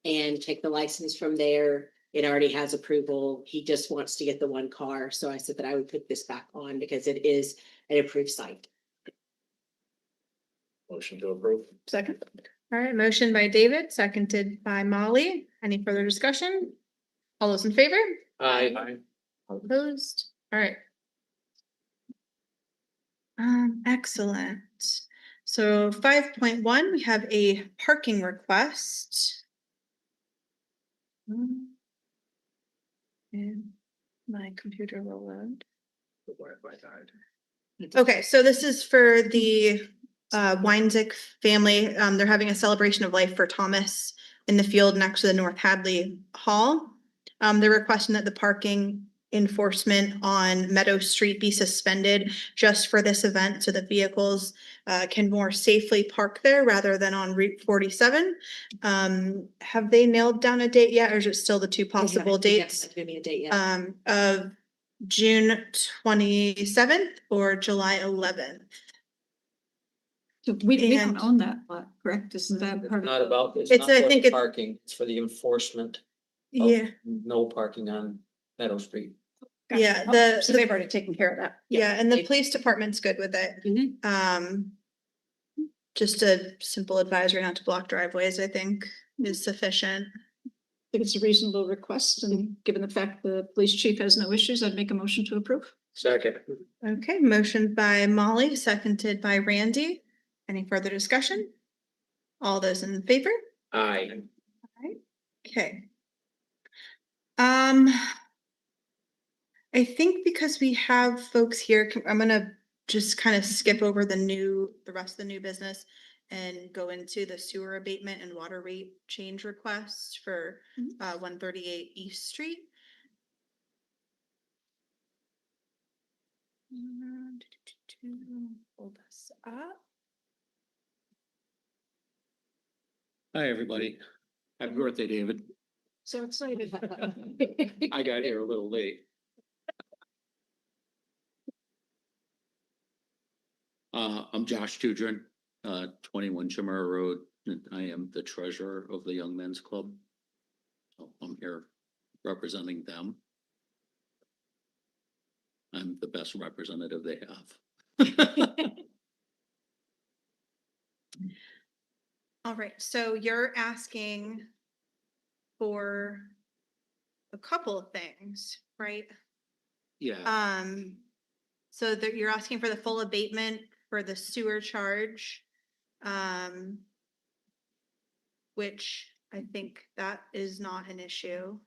Speaker 6: and take the license from there? It already has approval. He just wants to get the one car. So I said that I would put this back on because it is an approved site.
Speaker 7: Motion to approve.
Speaker 4: Second.
Speaker 1: All right, motion by David, seconded by Molly. Any further discussion? All those in favor?
Speaker 7: Aye.
Speaker 1: All opposed? All right. Excellent. So 5.1, we have a parking request. And my computer will load.
Speaker 7: The Wi-Fi died.
Speaker 1: Okay, so this is for the Weinzick family. They're having a celebration of life for Thomas in the field next to the North Hadley Hall. They're requesting that the parking enforcement on Meadow Street be suspended just for this event so that vehicles can more safely park there rather than on Route 47. Have they nailed down a date yet, or is it still the two possible dates?
Speaker 6: Give me a date yet.
Speaker 1: Of June 27th or July 11th?
Speaker 4: So we don't
Speaker 1: And-
Speaker 4: own that lot, correct? Isn't that part of?
Speaker 7: Not about, it's
Speaker 1: It's-
Speaker 7: not
Speaker 1: I
Speaker 7: for
Speaker 1: think
Speaker 7: the
Speaker 1: it's-
Speaker 7: parking, it's for the enforcement. of
Speaker 1: Yeah,
Speaker 7: No parking on Meadow Street.
Speaker 4: Gotcha.
Speaker 1: yeah,
Speaker 4: Oh, so they've already taken care of that.
Speaker 1: yeah, and the
Speaker 6: they-
Speaker 1: police department's good with it.
Speaker 6: Mhm.
Speaker 1: Just a simple advisory not to block driveways, I think, is sufficient.
Speaker 4: I think it's a reasonable request, and given the fact the police chief has no issues, I'd make a motion to approve.
Speaker 7: Second.
Speaker 1: Okay, motion by Molly, seconded by Randy. Any further discussion? All those in favor?
Speaker 7: Aye.
Speaker 1: Okay. I think because we have folks here, I'm gonna just kind of skip over the rest of the new business and go into the sewer abatement and water rate change request for 138 East Street. Pull this up.
Speaker 8: Hi, everybody. Happy birthday, David.
Speaker 4: So excited.
Speaker 8: I got here a little late. I'm Josh Tudrin, 21 Chimera Road, and I am the treasurer of the Young Men's Club. So I'm here representing them. I'm the best representative they have.
Speaker 1: All right, so you're asking for a couple of things, right?
Speaker 8: Yeah,
Speaker 1: So that you're asking for the full abatement for the sewer charge. Which I think that is not an issue.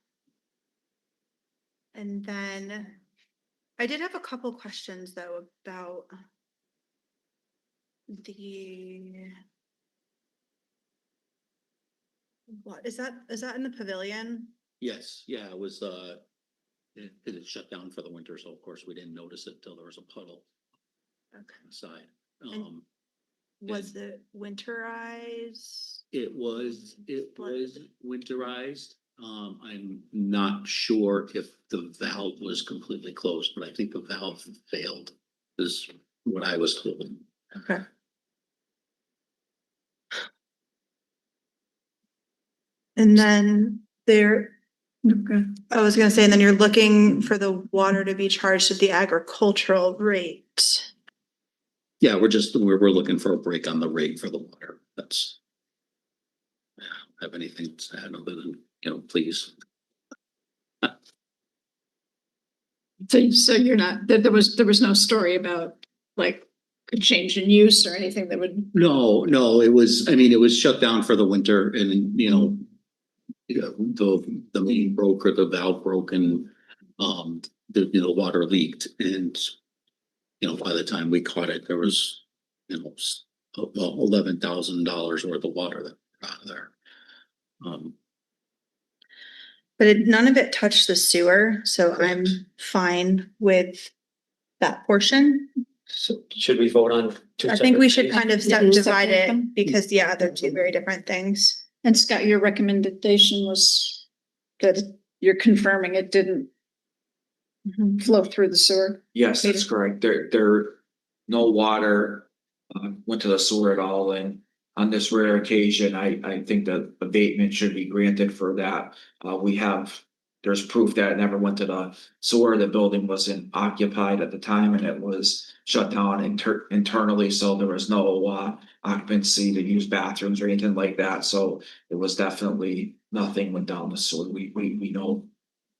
Speaker 1: And then I did have a couple questions though about the what is that in the pavilion?
Speaker 8: yes, yeah, it was, it had shut down for the winter, so of course we didn't notice it till there was a puddle
Speaker 1: Okay.
Speaker 8: on the side.
Speaker 1: And- Was it winterized?
Speaker 8: It was winterized. I'm not sure if the valve was completely closed, but I think the valve failed, is what I was told.
Speaker 1: Okay. And then I was gonna say, and then you're looking for the water to be charged at the agricultural rate.
Speaker 8: Yeah, we're looking for a break on the rate for the water. That's. I don't have anything to add other than, please.
Speaker 4: So you're not, there was no story about like a change in use or anything that would.
Speaker 8: No, it was shut down for the winter and, the main broke or the valve broke and, the water leaked and, by the time we caught it, there was, $11,000 worth of water that got out of there.
Speaker 1: But none of it touched the sewer, so I'm fine with that portion.
Speaker 7: So should we vote on?
Speaker 1: I think we should kind of
Speaker 4: Yeah,
Speaker 1: divide
Speaker 4: separate
Speaker 1: it
Speaker 4: them.
Speaker 1: because, yeah, they're two very different things.
Speaker 4: And Scott, your recommendation was that you're confirming it didn't flow through the sewer?
Speaker 9: Yes, that's correct. There, no water went to the sewer at all, and on this rare occasion, I think that abatement should be granted for that. There's proof that it never went to the sewer. The building wasn't occupied at the time and it was shut down internally, so there was no occupancy to use bathrooms or anything like that. So it was definitely nothing went down the sewer. We know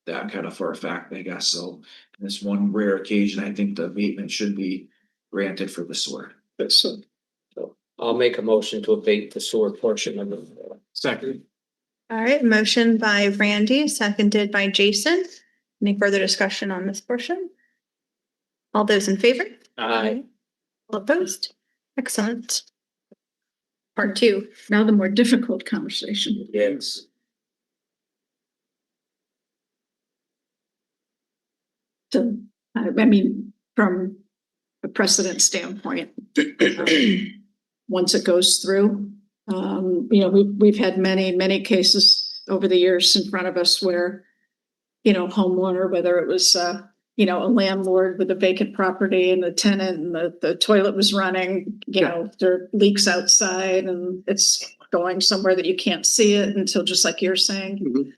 Speaker 9: that kind of for a fact, I guess. So in this one rare occasion, I think the abatement should be granted for the sewer.
Speaker 4: So
Speaker 7: I'll make a motion to abate the sewer portion of the.
Speaker 8: Second.
Speaker 1: All right, motion by Randy, seconded by Jason. Any further discussion on this portion? All those in favor?
Speaker 7: Aye.
Speaker 1: All opposed? Excellent. Part two.
Speaker 4: now the more difficult conversation.
Speaker 7: Yes.
Speaker 4: So, I mean, from a precedent standpoint, once it goes through, we've had many cases over the years in front of us where, homeowner, whether it was, a landlord with a vacant property and the tenant and the toilet was running, there are leaks outside and it's going somewhere that you can't see it until, just like you're saying.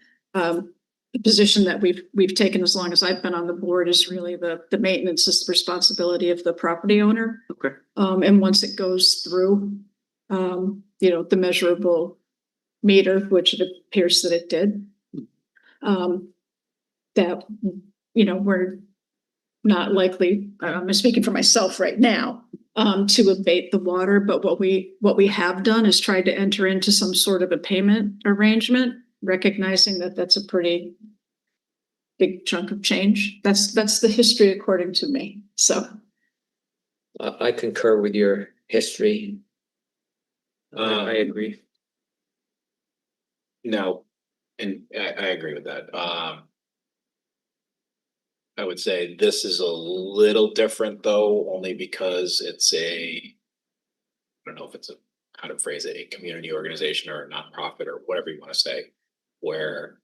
Speaker 4: The position that we've taken as long as I've been on the board is really the maintenance is the responsibility of the property owner.
Speaker 9: Okay.
Speaker 4: And once it goes through, the measurable meter, which it appears that it did, that, we're not likely, I'm speaking for myself right now, to abate the water, but what we have done is tried to enter into some sort of a payment arrangement, recognizing that that's a pretty big chunk of change. That's the history according to me. So
Speaker 7: I concur with your history. I agree.
Speaker 8: No, and I agree with that. I would say this is a little different though, only because it's I don't know if it's how to phrase it, a community organization or a nonprofit or whatever you want to say, where,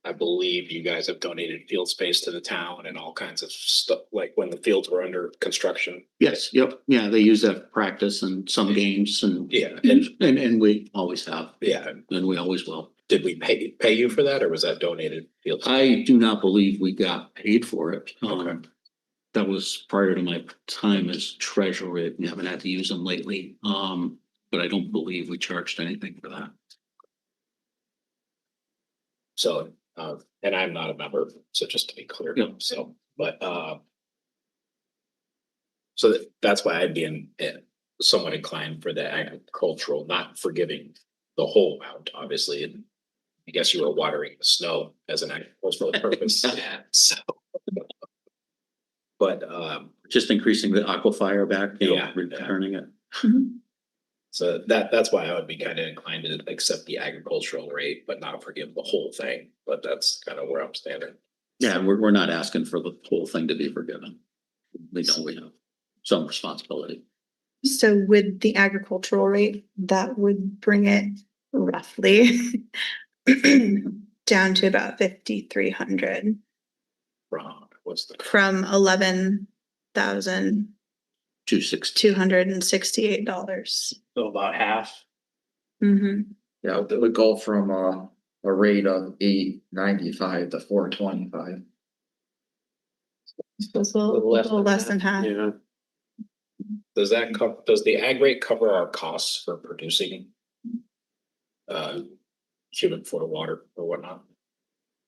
Speaker 8: I believe you guys have donated field space to the town and all kinds of stuff, like when the fields were under construction.
Speaker 10: Yes, yep, yeah, they use that for practice and some games and.
Speaker 8: Yeah,
Speaker 10: And we always have,
Speaker 8: yeah.
Speaker 10: and we always will.
Speaker 8: Did we pay you for that or was that donated field? space?
Speaker 10: I do not believe we got paid for it.
Speaker 8: Okay.
Speaker 10: That was prior to my time as treasurer. We haven't had to use them lately. But I don't believe we charged anything for that.
Speaker 8: So, and I'm not a member, so just to be clear,
Speaker 10: Yeah.
Speaker 8: so, but, so that's why I'd be somewhat inclined for the agricultural, not forgiving the whole amount, obviously, and I guess you were watering the snow as an agricultural purpose, so. But,
Speaker 10: Just increasing the aquifer back,
Speaker 8: Yeah.
Speaker 10: returning it.
Speaker 8: so that's why I would be kind of inclined to accept the agricultural rate, but not forgive the whole thing, but that's kind of where I'm standing.
Speaker 10: Yeah, we're not asking for the whole thing to be forgiven. We know we have some responsibility.
Speaker 1: So with the agricultural rate, that would bring it roughly down to about 5,300
Speaker 8: Wrong, what's the?
Speaker 1: from $11,268.
Speaker 10: 260.
Speaker 7: So about half.
Speaker 1: Mm-hmm.
Speaker 9: Yeah, it would go from a rate of $8.95 to $4.25.
Speaker 1: So it's a little less than half.
Speaker 7: Yeah.
Speaker 8: Does the ag rate cover our costs for producing? Cubic foot of water or whatnot?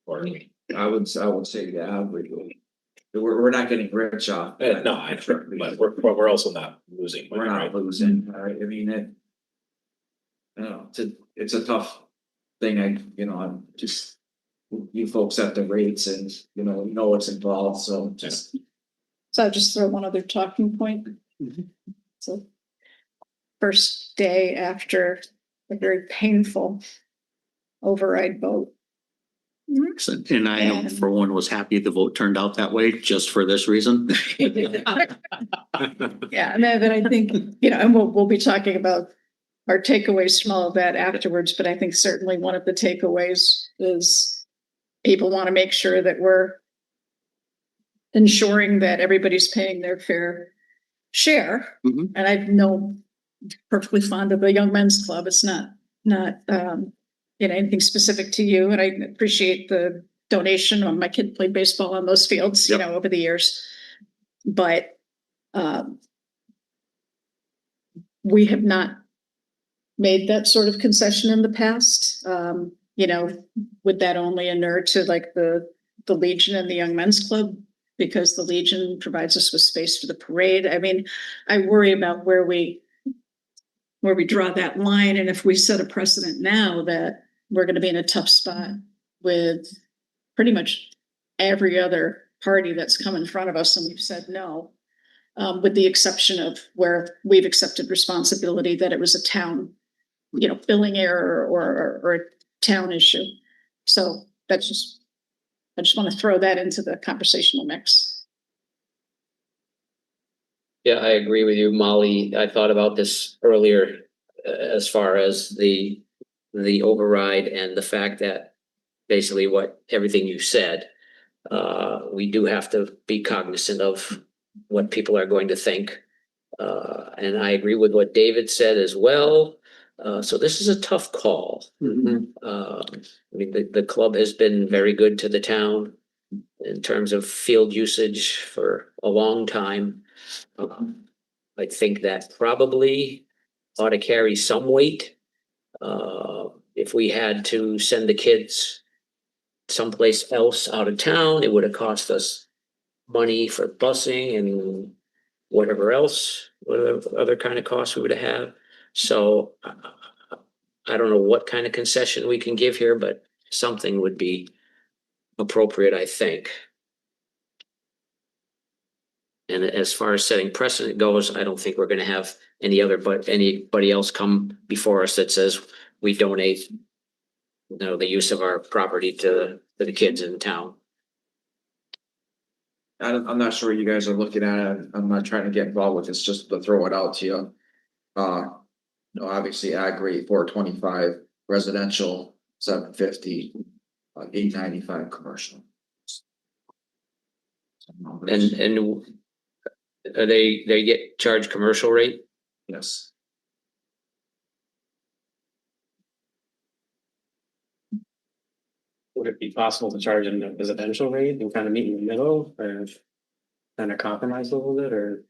Speaker 8: Or are we?
Speaker 9: I would say the average. We're not getting rich off.
Speaker 8: No, I'm sure, but we're also not losing. money,
Speaker 9: We're not
Speaker 8: right?
Speaker 9: losing, I mean, it's a tough thing, I'm just, you folks at the rates and, know what's involved, so just.
Speaker 4: So I'll just throw one other talking point. So first day after a very painful override vote.
Speaker 10: Excellent. And I know for one was happy the vote turned out that way just for this reason.
Speaker 4: Yeah, and then I think, you know, and we'll be talking about our takeaways from all of that afterwards, but I think certainly one of the takeaways is people want to make sure that we're ensuring that everybody's paying their fair share.
Speaker 10: Mhm.
Speaker 4: And I know perfectly fond of the Young Men's Club. It's not, you know, anything specific to you. And I appreciate the donation. My kid played baseball on those fields, you
Speaker 10: Yep.
Speaker 4: know, over the years. But we have not made that sort of concession in the past. You know, would that only inure to like the Legion and the Young Men's Club? Because the Legion provides us with space for the parade. I mean, I worry about where we draw that line. And if we set a precedent now that we're going to be in a tough spot with pretty much every other party that's come in front of us and we've said no, with the exception of where we've accepted responsibility that it was a town, you know, billing error or a town issue. So that's just, I just want to throw that into the conversational mix.
Speaker 7: Yeah, I agree with you, Molly. I thought about this earlier as far as the override and the fact that basically what everything you said, we do have to be cognizant of what people are going to think. And I agree with what David said as well. So this is a tough call. I mean, the club has been very good to the town in terms of field usage for a long time. I think that probably ought to carry some weight. If we had to send the kids someplace else out of town, it would have cost us money for busing and whatever else, whatever other kind of costs we would have. So I don't know what kind of concession we can give here, but something would be appropriate, I think. And as far as setting precedent goes, I don't think we're going to have anybody else come before us that says we donate, you know, the use of our property to the kids in town.
Speaker 9: I'm not sure you guys are looking at it. I'm not trying to get involved with this, just to throw it out to you. No, obviously ag rate 425, residential 750, 895 commercial.
Speaker 7: And are they get charged commercial rate?
Speaker 9: Yes.
Speaker 11: Would it be possible to charge in a residential rate and kind of meet in the middle or kind of compromise a little bit or?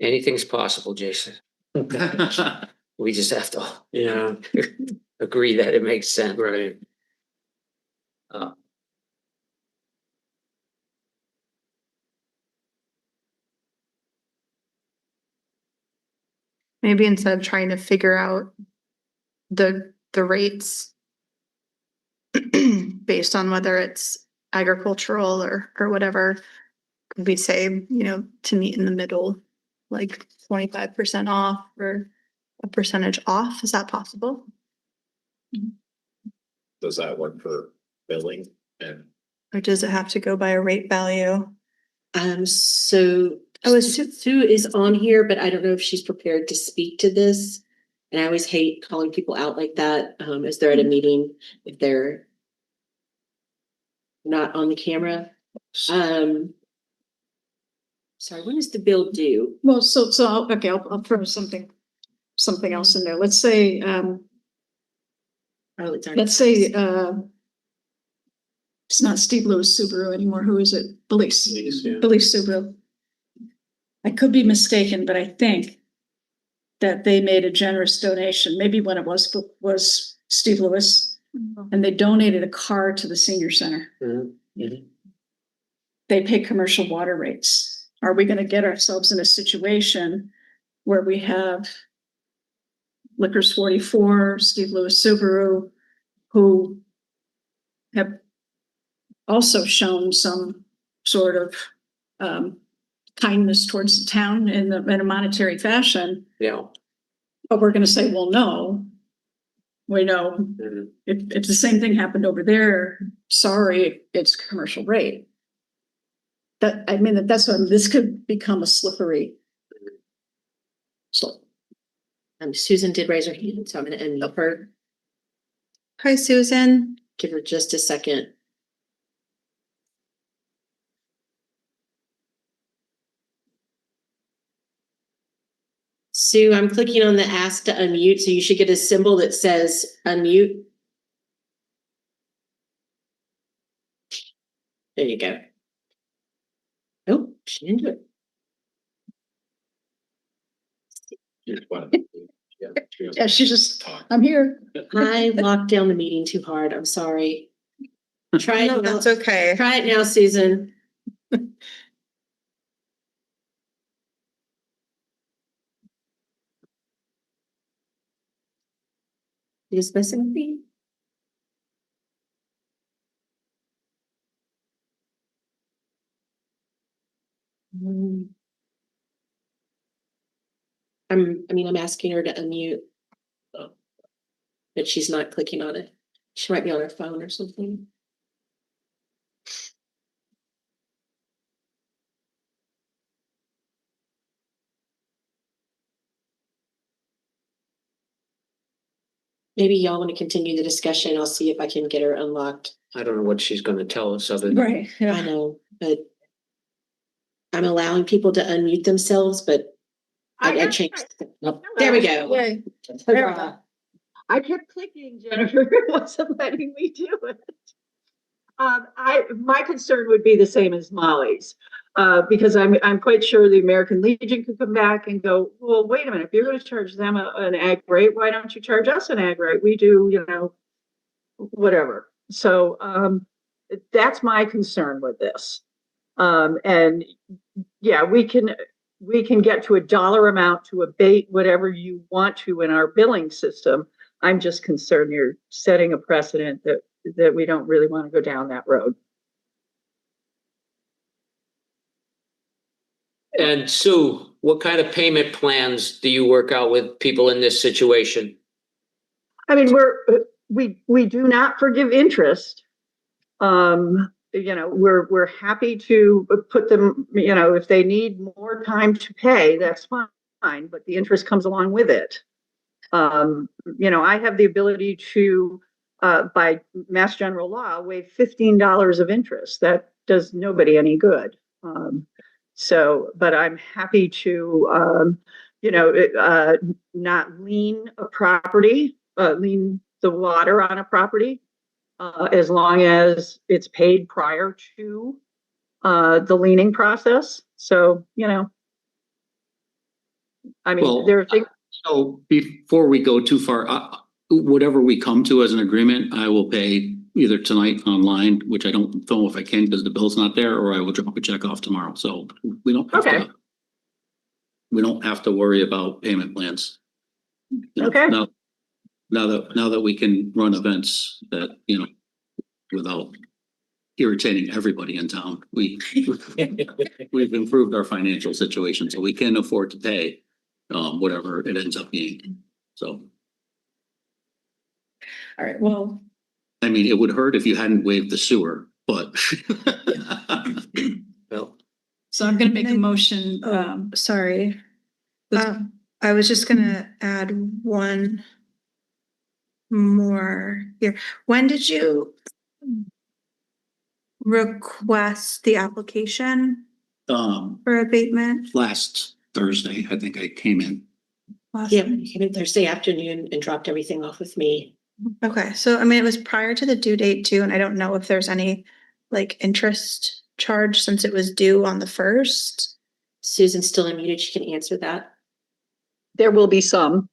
Speaker 7: Anything's possible, Jason. We just have to, you know, agree that it makes sense.
Speaker 11: Right.
Speaker 1: Maybe instead of trying to figure out the rates based on whether it's agricultural or whatever, could we say, you know, to meet in the middle, like 25% off or a percentage off? Is that possible?
Speaker 12: Does that work for billing and?
Speaker 1: Or does it have to go by a rate value?
Speaker 6: So Sue is on here, but I don't know if she's prepared to speak to this. And I always hate calling people out like that, as they're at a meeting, if they're not on the camera. Sorry, when is the bill due?
Speaker 4: Well, okay, I'll throw something else in there. Let's say, let's say, it's not Steve Lewis Subaru anymore. Who is it? Belize Subaru. I could be mistaken, but I think that they made a generous donation, maybe when it was Steve Lewis, and they donated a car to the senior center. They pay commercial water rates. Are we going to get ourselves in a situation where we have Liquors 44, Steve Lewis Subaru, who have also shown some sort of kindness towards the town in a monetary fashion?
Speaker 7: Yeah.
Speaker 4: But we're going to say, well, no, we know
Speaker 11: Mhm.
Speaker 4: if the same thing happened over there, sorry, it's commercial rate. That's what, this could become a slippery. So,
Speaker 6: Susan did raise her hand, so I'm gonna unmute her.
Speaker 1: Hi, Susan.
Speaker 6: Give her just a second. Sue, I'm clicking on the ask to unmute, so you should get a symbol that says unmute. There you go. Oh, she didn't do it.
Speaker 4: yeah, she's just, I'm here.
Speaker 6: I locked down the meeting too hard. I'm sorry. Try
Speaker 1: No,
Speaker 6: it now.
Speaker 1: that's okay.
Speaker 6: Try it now, Susan. You just messing with me? I'm asking her to unmute. But she's not clicking on it. She might be on her phone or something. Maybe y'all want to continue the discussion. I'll see if I can get her unlocked.
Speaker 7: I don't know what she's gonna tell us other than.
Speaker 4: Right,
Speaker 6: I know, but I'm allowing people to unmute themselves, but I changed. There we go.
Speaker 4: Yay.
Speaker 6: Hurrah.
Speaker 13: I kept clicking, Jennifer, it wasn't letting me do it. My concern would be the same as Molly's, because I'm quite sure the American Legion could come back and go, well, wait a minute, if you're going to charge them an ag rate, why don't you charge us an ag rate? We do, whatever. So that's my concern with this. And yeah, we can get to a dollar amount to abate whatever you want to in our billing system. I'm just concerned you're setting a precedent that we don't really want to go down that road.
Speaker 7: And Sue, what kind of payment plans do you work out with people in this situation?
Speaker 13: I mean, we do not forgive interest. We're happy to put them, if they need more time to pay, that's fine, but the interest comes along with it. I have the ability to, by Mass General Law, waive $15 of interest. That does nobody any good. But I'm happy to, not lien a property, lien the water on a property, as long as it's paid prior to the liening process. So, there are things.
Speaker 10: So before we go too far, whatever we come to as an agreement, I will pay either tonight online, which I don't know if I can because the bill's not there, or I will drop a check off tomorrow. So we don't have to. We don't have to worry about payment plans.
Speaker 13: Okay.
Speaker 10: Now that we can run events that, without irritating everybody in town, we've improved our financial situation, so we can afford to pay whatever it ends up being. So.
Speaker 4: All right, well.
Speaker 10: I mean, it would hurt if you hadn't waived the sewer, but.
Speaker 7: Well.
Speaker 4: So I'm gonna make a motion,
Speaker 1: Sorry. I was just gonna add one more here. When did you request the application for abatement?
Speaker 10: Last Thursday, I think I came in.
Speaker 6: Yeah, you came in Thursday afternoon and dropped everything off with me.
Speaker 1: Okay, so it was prior to the due date too, and I don't know if there's any interest charge since it was due on the 1st.
Speaker 6: Susan's still unmuted. She can answer that.
Speaker 13: There will be some.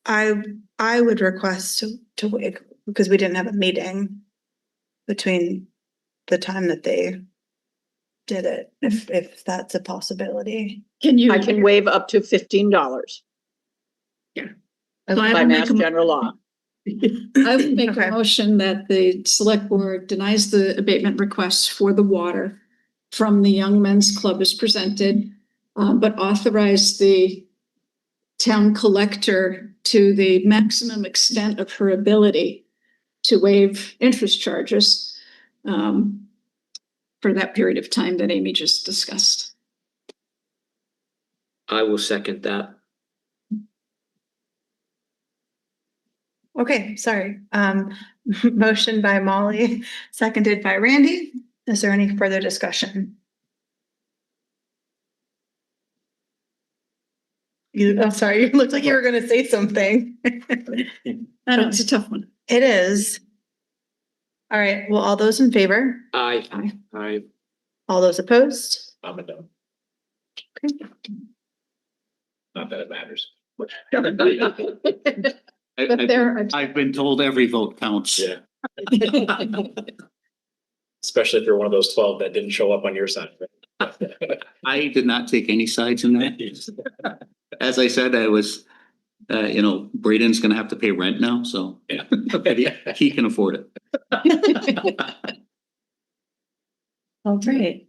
Speaker 1: I would request to wait because we didn't have a meeting between the time that they did it, if that's a possibility.
Speaker 13: I can waive up to $15.
Speaker 4: Yeah.
Speaker 13: By Mass General Law.
Speaker 4: I would make a motion that the select board denies the abatement request for the water from the Young Men's Club as presented, but authorize the town collector to the maximum extent of her ability to waive interest charges for that period of time that Amy just discussed.
Speaker 7: I will second that.
Speaker 1: Okay, sorry. Motion by Molly, seconded by Randy. Is there any further discussion? Sorry, you looked like you were gonna say something.
Speaker 4: I know, it's a tough one.
Speaker 1: It is. All right, well, all those in favor?
Speaker 7: I
Speaker 1: All those opposed?
Speaker 12: I'm a no.
Speaker 1: Okay.
Speaker 12: Not that it matters.
Speaker 4: But there,
Speaker 10: I've been told every vote counts.
Speaker 12: Yeah. Especially if you're one of those 12 that didn't show up on your side.
Speaker 10: I did not take any sides in that. As I said, I was, Braden's gonna have to pay rent now, so.
Speaker 12: Yeah.
Speaker 10: He can afford it.
Speaker 1: All right.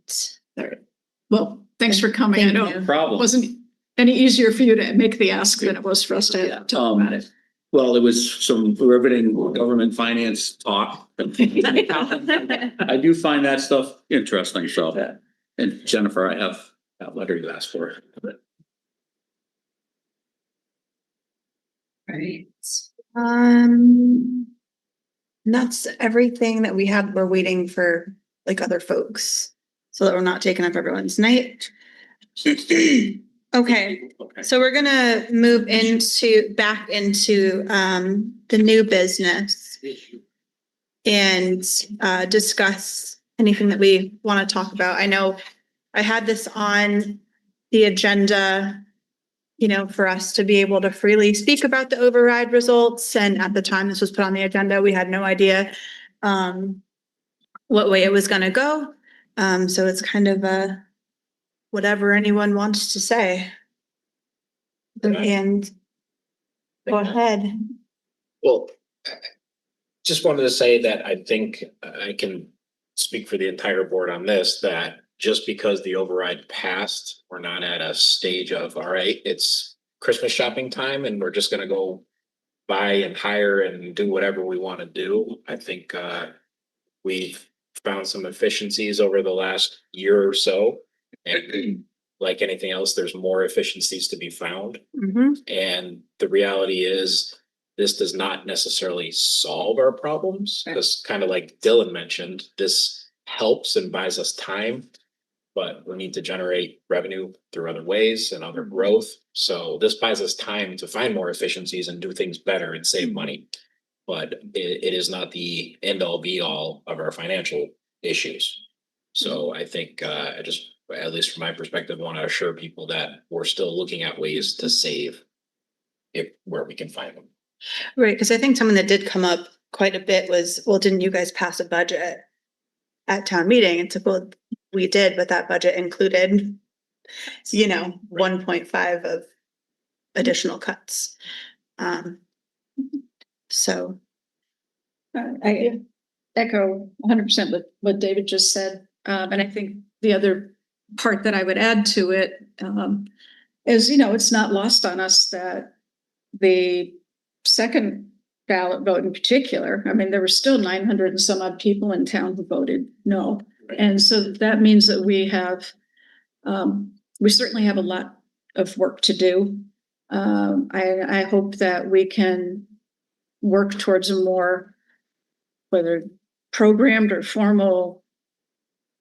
Speaker 4: well, thanks for coming. I
Speaker 1: Thank
Speaker 4: know
Speaker 1: you.
Speaker 4: it
Speaker 8: Problem.
Speaker 4: wasn't any easier for you to make the ask than it was for us to talk about it.
Speaker 10: Well, it was some riveting government finance talk. I do find that stuff interesting, so. And Jennifer, I have that letter you asked for.
Speaker 1: Right. That's everything that we had. We're waiting for like other folks so that we're not taking up everyone's night. Okay, so we're gonna move back into the new business and discuss anything that we want to talk about. I know I had this on the agenda, for us to be able to freely speak about the override results. And at the time this was put on the agenda, we had no idea what way it was gonna go. So it's kind of whatever anyone wants to say. And go ahead.
Speaker 12: Well, just wanted to say that I think I can speak for the entire board on this, that just because the override passed, we're not at a stage of, all right, it's Christmas shopping time and we're just gonna go buy and hire and do whatever we want to do. I think we've found some efficiencies over the last year or so. And like anything else, there's more efficiencies to be found.
Speaker 1: Mm-hmm.
Speaker 12: And the reality is, this does not necessarily solve our problems. Because kind of like Dylan mentioned, this helps and buys us time, but we need to generate revenue through other ways and other growth. So this buys us time to find more efficiencies and do things better and save money. But it is not the end all be all of our financial issues. So I think I just, at least from my perspective, want to assure people that we're still looking at ways to save where we can find them.
Speaker 1: Right, because I think something that did come up quite a bit was, well, didn't you guys pass a budget at town meeting? And so, well, we did, but that budget included, 1.5 of additional cuts. So.
Speaker 4: I echo 100% what David just said. And I think the other part that I would add to it is, it's not lost on us that the second ballot vote in particular, there were still 900 and some odd people in town who voted no. Right. And so that means that we certainly have a lot of work to do. I hope that we can work towards a more, whether programmed or formal,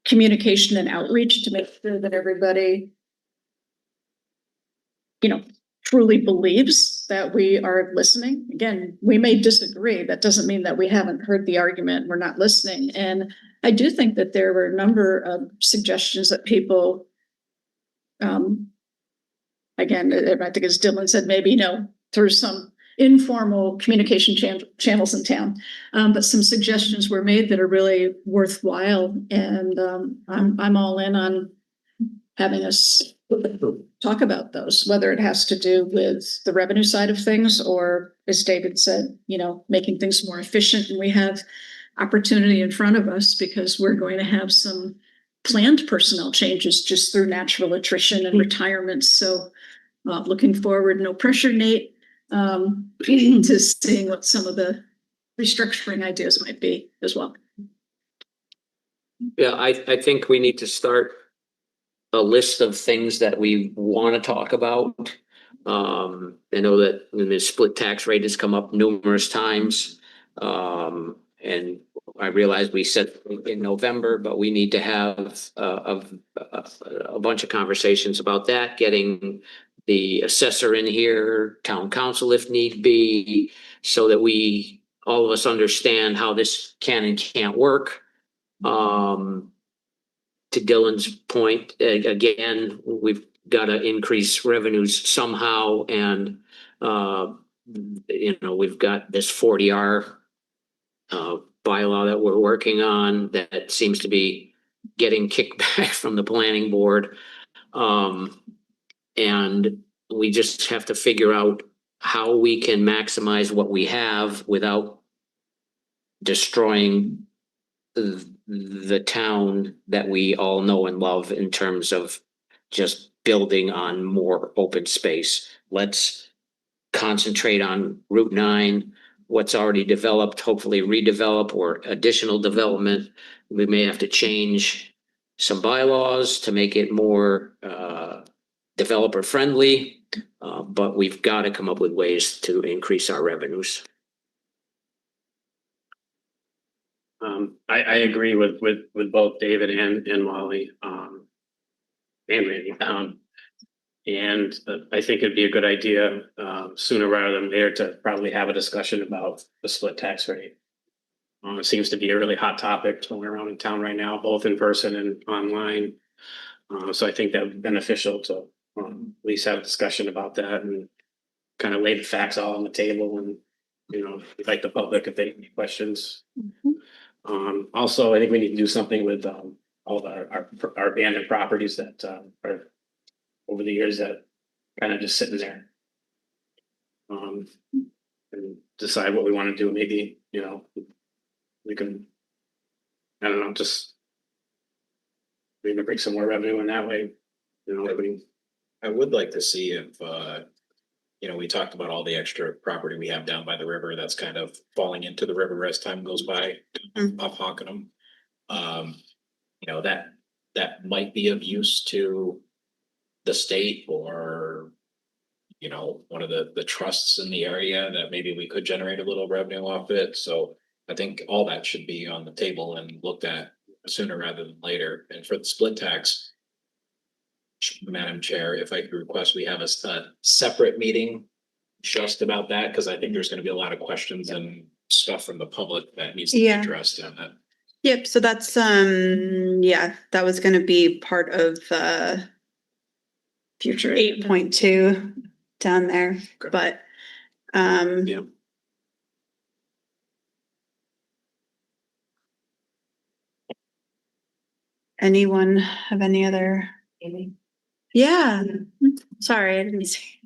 Speaker 4: communication and outreach to make sure that everybody, truly believes that we are listening. Again, we may disagree. That doesn't mean that we haven't heard the argument. We're not listening. And I do think that there were a number of suggestions that people, again, I think as Dylan said, maybe, through some informal communication channels in town. But some suggestions were made that are really worthwhile. And I'm all in on having us talk about those, whether it has to do with the revenue side of things, or as David said, making things more efficient. And we have opportunity in front of us because we're going to have some planned personnel changes just through natural attrition and retirements. So looking forward, no pressure, Nate, to seeing what some of the restructuring ideas might be as well.
Speaker 7: Yeah, I think we need to start a list of things that we want to talk about. I know that the split tax rate has come up numerous times. And I realize we said in November, but we need to have a bunch of conversations about that, getting the assessor in here, town council if need be, so that we, all of us understand how this can and can't work. To Dylan's point, again, we've got to increase revenues somehow, and we've got this 40R bylaw that we're working on that seems to be getting kickback from the planning board, and we just have to figure out how we can maximize what we have without destroying the town that we all know and love in terms of just building on more open space. Let's concentrate on Route 9, what's already developed, hopefully redevelop or additional development. We may have to change some bylaws to make it more developer friendly, but we've got to come up with ways to increase our revenues.
Speaker 11: I agree with both David and Molly, and Randy. And I think it'd be a good idea, sooner rather than later, to probably have a discussion about the split tax rate. It seems to be a really hot topic going around in town right now, both in person and online. So I think that would be beneficial to at least have a discussion about that and kind of lay the facts all on the table, and, we'd like the public, if they have any questions. Also, I think we need to do something with all of our abandoned properties that are over the years that kind of just sitting there. And decide what we want to do. Maybe, we can, I don't know, just maybe bring some more revenue in that way.
Speaker 12: I would like to see if, we talked about all the extra property we have down by the river that's kind of falling into the river as time goes by, off Hockenham. That might be of use to the state or, one of the trusts in the area that maybe we could generate a little revenue off it. So I think all that should be on the table and looked at sooner rather than later. And for the split tax, Madam Chair, if I could request, we have a separate meeting just about that, because I think there's going to be a lot of questions and stuff from the public that needs to be addressed in that.
Speaker 1: Yep. So that's, that was going to be part of future 8.2 down there, but,
Speaker 11: Yeah.
Speaker 1: anyone have any other? Yeah, sorry, I didn't see.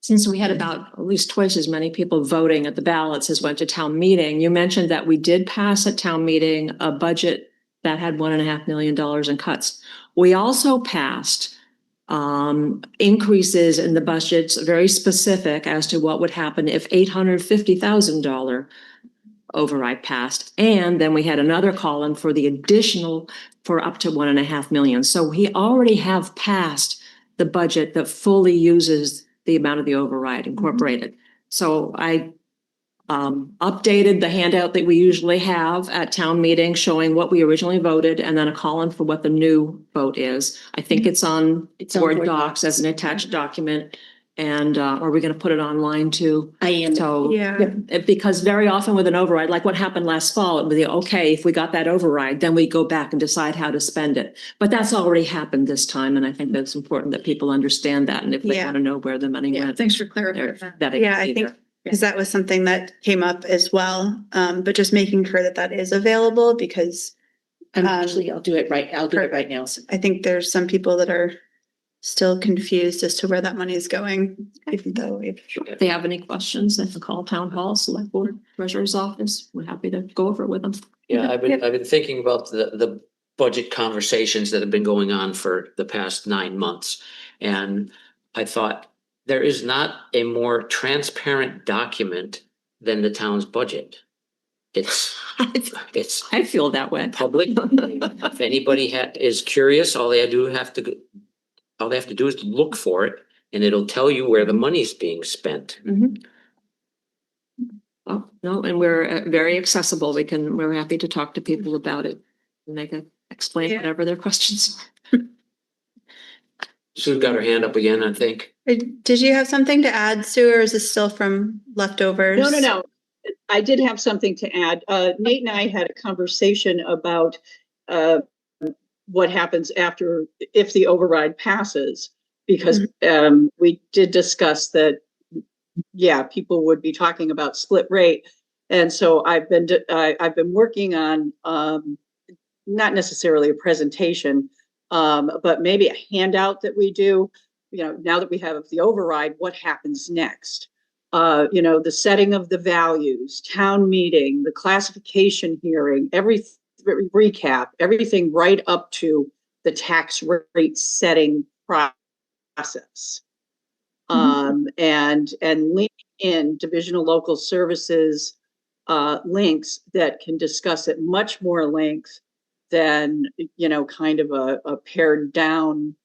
Speaker 2: Since we had about at least twice as many people voting at the ballots as went to town meeting, you mentioned that we did pass at town meeting a budget that had $1.5 million in cuts. We also passed increases in the budgets, very specific as to what would happen if $850,000 override passed. And then we had another column for the additional for up to $1.5 million. So we already have passed the budget that fully uses the amount of the override incorporated. So I updated the handout that we usually have at town meeting showing what we originally voted, and then a column for what the new vote is. I think it's on Word docs as an attached document. And are we going to put it online too?
Speaker 6: I am.
Speaker 2: So,
Speaker 1: Yeah.
Speaker 2: because very often with an override, like what happened last fall, it would be, okay, if we got that override, then we go back and decide how to spend it. But that's already happened this time. And I think that's important that people understand that. And if they want to know where the money
Speaker 4: Yeah,
Speaker 2: went.
Speaker 4: thanks for clarifying that.
Speaker 2: that it
Speaker 1: Yeah,
Speaker 2: can
Speaker 1: I
Speaker 2: be
Speaker 1: think,
Speaker 2: there.
Speaker 1: because that was something that came up as well. But just making sure that that is available, because
Speaker 6: I'll do it right. I'll do it right now.
Speaker 1: I think there's some people that are still confused as to where that money is going, even though we've.
Speaker 2: If they have any questions, they can call town hall, select board, treasurer's office. We're happy to go over it with them.
Speaker 7: Yeah, I've been thinking about the budget conversations that have been going on for the past 9 months. And I thought there is not a more transparent document than the town's budget. It's
Speaker 2: I feel that way.
Speaker 7: public. If anybody is curious, all they have to do is look for it, and it'll tell you where the money's being spent.
Speaker 2: Mhm. Oh, no, and we're very accessible. We're happy to talk to people about it. And they can explain
Speaker 1: Yeah.
Speaker 2: whatever their questions.
Speaker 7: Sue's got her hand up again, I think.
Speaker 1: Did you have something to add, Sue, or is this still from leftovers?
Speaker 13: No. I did have something to add. Nate and I had a conversation about what happens if the override passes, because we did discuss that, yeah, people would be talking about split rate. And so I've been working on not necessarily a presentation, but maybe a handout that we do, now that we have the override, what happens next? The setting of the values, town meeting, the classification hearing, every recap, everything right up to the tax rate setting process. And linking in divisional local services links that can discuss at much more length than, kind of a pared down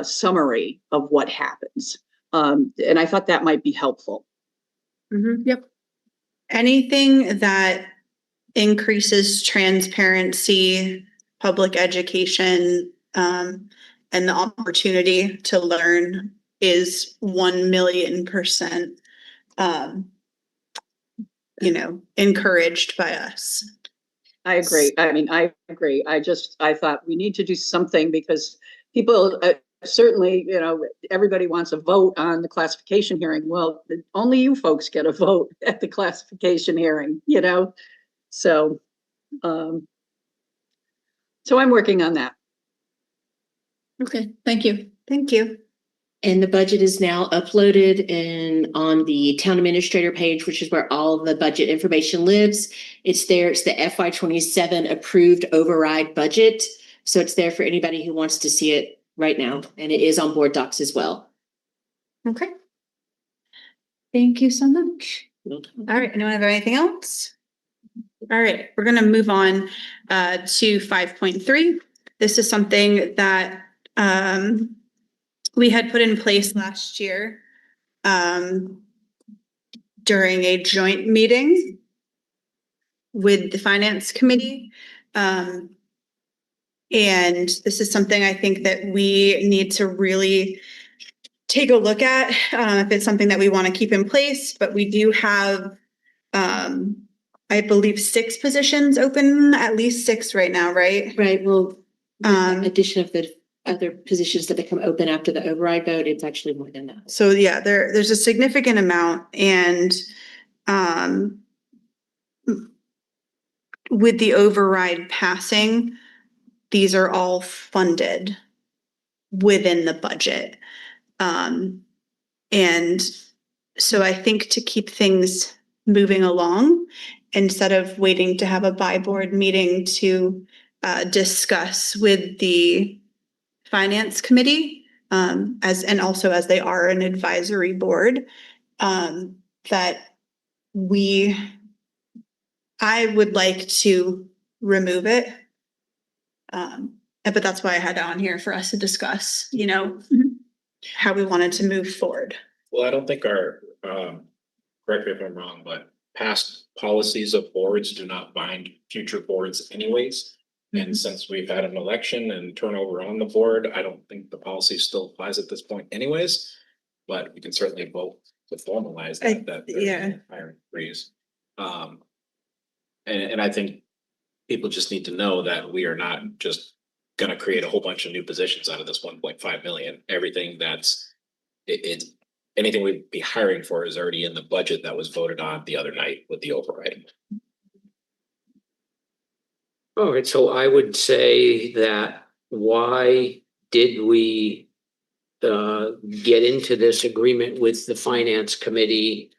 Speaker 13: summary of what happens. And I thought that might be helpful.
Speaker 1: Yep. Anything that increases transparency, public education, and the opportunity to learn is 1,000,000%, encouraged by us.
Speaker 13: I agree. I agree. I thought we need to do something because people certainly, everybody wants a vote on the classification hearing. Well, only you folks get a vote at the classification hearing, So, so I'm working on that.
Speaker 4: Okay, thank you.
Speaker 1: Thank you.
Speaker 6: And the budget is now uploaded on the town administrator page, which is where all of the budget information lives. It's there. It's the FY27 approved override budget. So it's there for anybody who wants to see it right now. And it is on board docs as well.
Speaker 1: Okay. Thank you so much. All right. Anyone have anything else? All right. We're going to move on to 5.3. This is something that we had put in place last year during a joint meeting with the finance committee. And this is something I think that we need to really take a look at if it's something that we want to keep in place. But we do have, I believe, 6 positions open, at least 6 right now, right?
Speaker 6: Right. Well, addition of the other positions that become open after the override vote, it's actually more than that.
Speaker 1: So yeah, there's a significant amount, and with the override passing, these are all funded within the budget. And so I think to keep things moving along, instead of waiting to have a by-board meeting to discuss with the finance committee, and also as they are an advisory board, that I would like to remove it. But that's why I had it on here for us to discuss, how we wanted to move forward.
Speaker 12: Well, I don't think our, correct me if I'm wrong, but past policies of boards do not bind future boards anyways. And since we've had an election and turnover on the board, I don't think the policy still applies at this point anyways. But we can certainly vote to formalize that
Speaker 1: yeah.
Speaker 12: hiring freeze. And I think people just need to know that we are not just gonna create a whole bunch of new positions out of this 1.5 million. Everything anything we'd be hiring for is already in the budget that was voted on the other night with the override.
Speaker 7: All right, so I would say that why did we get into this agreement with the finance committee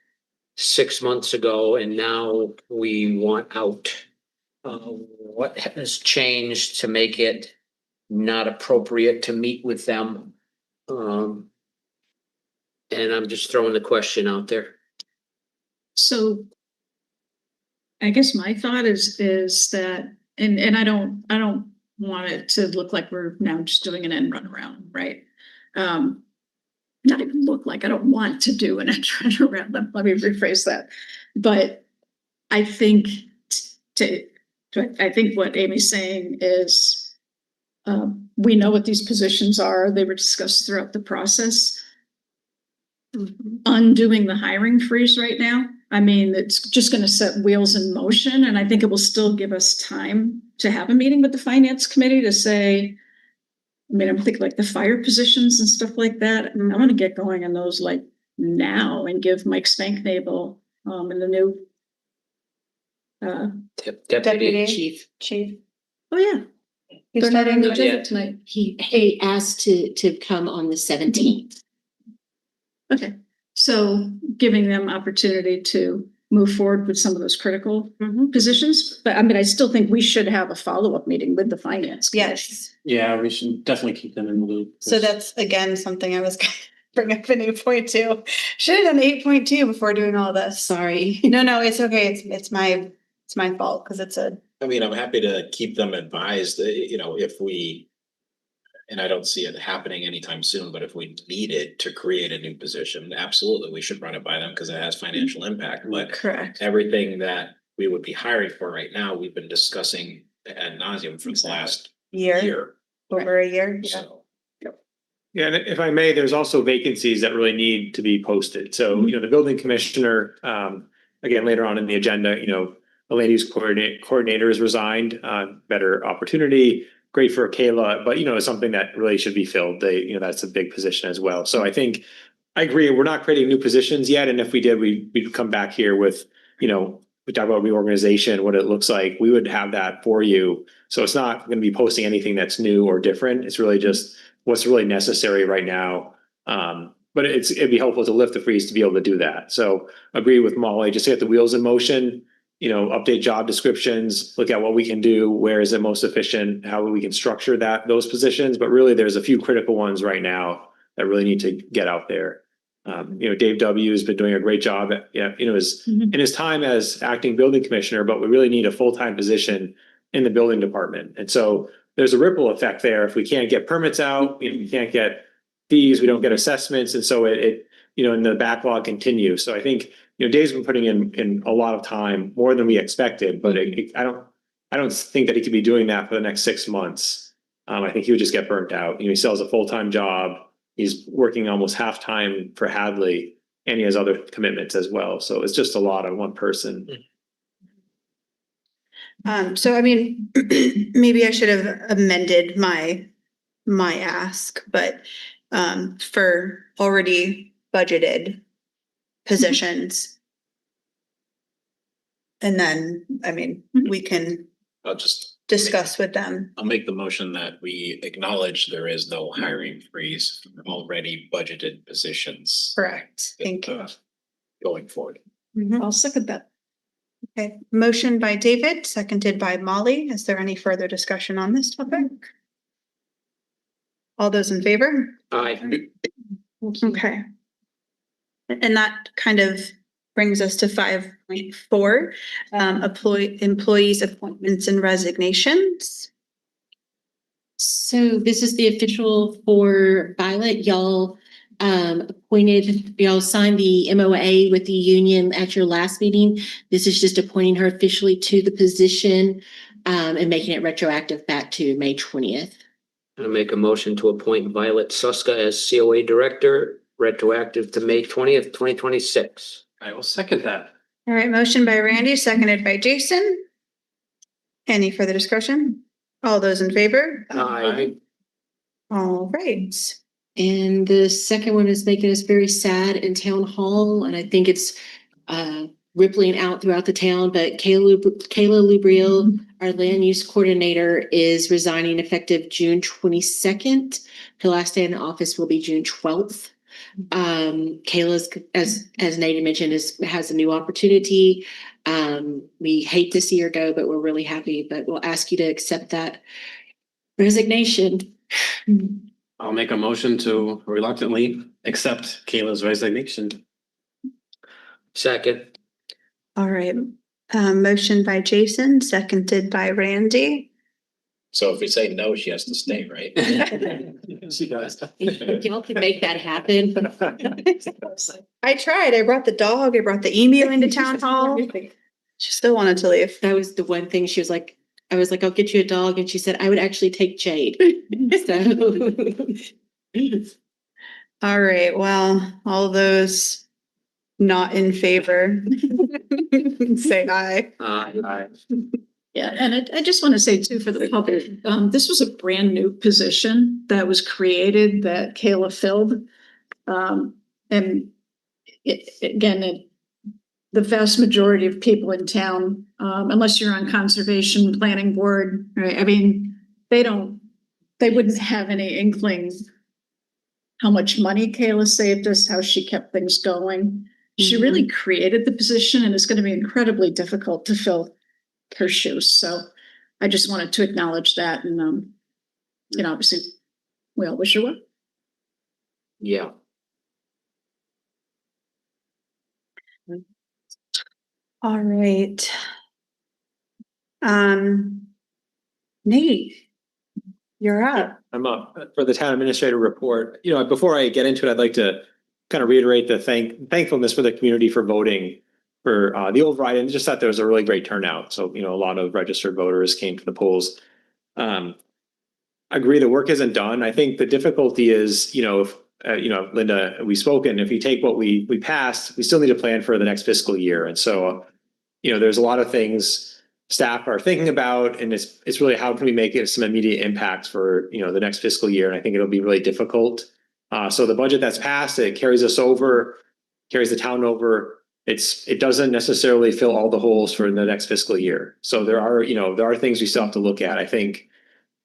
Speaker 7: 6 months ago, and now we want out? What has changed to make it not appropriate to meet with them? And I'm just throwing the question out there.
Speaker 4: So I guess my thought is that, and I don't want it to look like we're now just doing an end run around, right? Not even look like, I don't want to do an end run around. Let me rephrase that. But I think I think what Amy's saying is, we know what these positions are. They were discussed throughout the process. Undoing the hiring freeze right now, I mean, it's just going to set wheels in motion, and I think it will still give us time to have a meeting with the finance committee to say, I mean, I'm thinking like the fire positions and stuff like that. I want to get going on those like now and give Mike Spanknabel and the new
Speaker 7: Deputy
Speaker 6: Chief.
Speaker 4: oh yeah,
Speaker 1: He's
Speaker 4: they're not on the
Speaker 7: Not
Speaker 4: agenda
Speaker 7: yet.
Speaker 4: tonight.
Speaker 6: He asked to come on the 17th.
Speaker 4: Okay, so giving them opportunity to move forward with some of those critical positions, but I mean, I still think we should have a follow-up meeting with the finance committee.
Speaker 1: Yes.
Speaker 11: Yeah, we should definitely keep them in the loop.
Speaker 1: So that's again, something I was gonna bring up in 8.2. Should have done 8.2 before doing all this.
Speaker 6: Sorry.
Speaker 1: No, it's okay. It's my fault because it's a,
Speaker 12: I mean, I'm happy to keep them advised, if we, and I don't see it happening anytime soon, but if we needed to create a new position, absolutely, we should run it by them because it has financial impact, but
Speaker 1: correct.
Speaker 12: everything that we would be hiring for right now, we've been discussing ad nauseum for the last year.
Speaker 1: Over a year. Yeah.
Speaker 12: So,
Speaker 14: Yeah, and if I may, there's also vacancies that really need to be posted. So, the building commissioner, again, later on in the agenda, a land use coordinator has resigned, better opportunity, great for Kayla, but it's something that really should be filled. That's a big position as well. So I think I agree, we're not creating new positions yet. And if we did, we'd come back here with, we talk about reorganization, what it looks like, we would have that for you. So it's not going to be posting anything that's new or different. It's really just what's really necessary right now. But it'd be helpful to lift the freeze to be able to do that. So agree with Molly, just to get the wheels in motion, update job descriptions, look at what we can do, where is it most efficient, how we can structure those positions. But really, there's a few critical ones right now that really need to get out there. Dave W has been doing a great job in his time as acting building commissioner, but we really need a full-time position in the building department. And so there's a ripple effect there. If we can't get permits out, we can't get fees, we don't get assessments. And so it and the backlog continues. So I think, Dave's been putting in a lot of time, more than we expected, but I don't think that he could be doing that for the next 6 months. I think he would just get burnt out. He still has a full-time job. He's working almost half-time for Hadley, and he has other commitments as well. So it's just a lot on one person.
Speaker 1: So I mean, maybe I should have amended my ask, but for already budgeted positions. And then, I mean, we can
Speaker 12: I'll just
Speaker 1: discuss with them.
Speaker 12: I'll make the motion that we acknowledge there is no hiring freeze for already budgeted positions.
Speaker 1: Correct. Thank you.
Speaker 12: Going forward.
Speaker 4: I'll second that.
Speaker 1: Okay, motion by David, seconded by Molly. Is there any further discussion on this topic? All those in favor?
Speaker 7: Aye.
Speaker 1: Okay. And that kind of brings us to 5.4, employees' appointments and resignations.
Speaker 6: So this is the official for Violet. Y'all y'all signed the MOA with the union at your last meeting. This is just appointing her officially to the position and making it retroactive back to May 20th.
Speaker 7: I'll make a motion to appoint Violet Suska as COA director, retroactive to May 20th, 2026.
Speaker 11: I will second that.
Speaker 1: All right, motion by Randy, seconded by Jason. Any further discussion? All those in favor?
Speaker 7: Aye.
Speaker 1: All right.
Speaker 6: And the second one is making us very sad in town hall. And I think it's rippling out throughout the town, but Kayla Lubriel, our land use coordinator, is resigning effective June 22nd. Her last day in the office will be June 12th. Kayla's, as Nate mentioned, has a new opportunity. We hate to see her go, but we're really happy, but we'll ask you to accept that resignation.
Speaker 11: I'll make a motion to reluctantly accept Kayla's resignation.
Speaker 7: Second.
Speaker 1: All right. Motion by Jason, seconded by Randy.
Speaker 12: So if we say no, she has to stay, right?
Speaker 11: She does.
Speaker 6: Y'all can make that happen.
Speaker 1: I tried. I brought the dog. I brought the emu into town hall. She still wanted to leave.
Speaker 6: That was the one thing she was like, I was like, I'll get you a dog. And she said, I would actually take Jade. So.
Speaker 1: All right. Well, all those not in favor, say aye.
Speaker 4: Yeah, and I just want to say too, for the public, this was a brand new position that was created that Kayla filled. And the vast majority of people in town, unless you're on conservation planning board, right? I mean, they wouldn't have any inkling how much money Kayla saved us, how she kept things going. She really created the position, and it's going to be incredibly difficult to fill her shoes. So I just wanted to acknowledge that. And, obviously we all wish her well.
Speaker 7: Yeah.
Speaker 1: All right. Nate, you're up.
Speaker 14: I'm up for the town administrator report. Before I get into it, I'd like to kind of reiterate the thankfulness for the community for voting for the override, and just thought there was a really great turnout. So, a lot of registered voters came to the polls. I agree the work isn't done. I think the difficulty is, if, Linda, we've spoken, if you take what we passed, we still need to plan for the next fiscal year. And so, there's a lot of things staff are thinking about, and it's really how can we make it some immediate impact for, the next fiscal year. And I think it'll be really difficult. So the budget that's passed, it carries us over, carries the town over. It doesn't necessarily fill all the holes for the next fiscal year. So there are things we still have to look at. I think,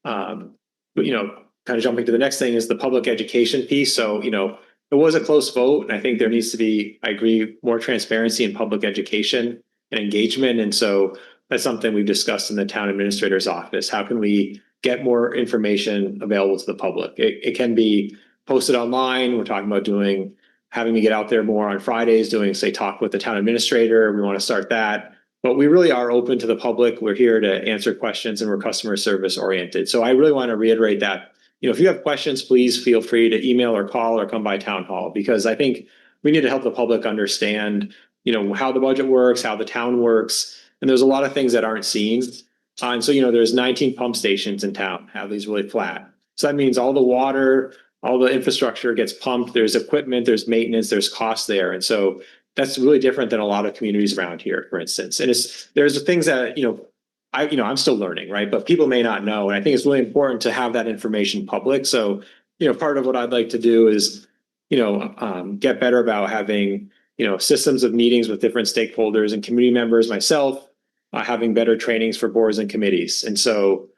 Speaker 14: kind of jumping to the next thing is the public education piece. So, it was a close vote, and I think there needs to be, I agree, more transparency in public education and engagement. And so that's something we've discussed in the town administrator's office. How can we get more information available to the public? It can be posted online. We're talking about having me get out there more on Fridays, doing, say, talk with the town administrator. We want to start that. But we really are open to the public. We're here to answer questions, and we're customer service oriented. So I really want to reiterate that, if you have questions, please feel free to email or call or come by town hall, because I think we need to help the public understand, how the budget works, how the town works. And there's a lot of things that aren't seen. And so, there's 19 pump stations in town, have these really flat. So that means all the water, all the infrastructure gets pumped, there's equipment, there's maintenance, there's costs there. And so that's really different than a lot of communities around here, for instance. And there's things that, I'm still learning, right? But people may not know. And I think it's really important to have that information public. So, part of what I'd like to do is, get better about having, systems of meetings with different stakeholders and community members, myself, having better trainings for boards and committees. And so,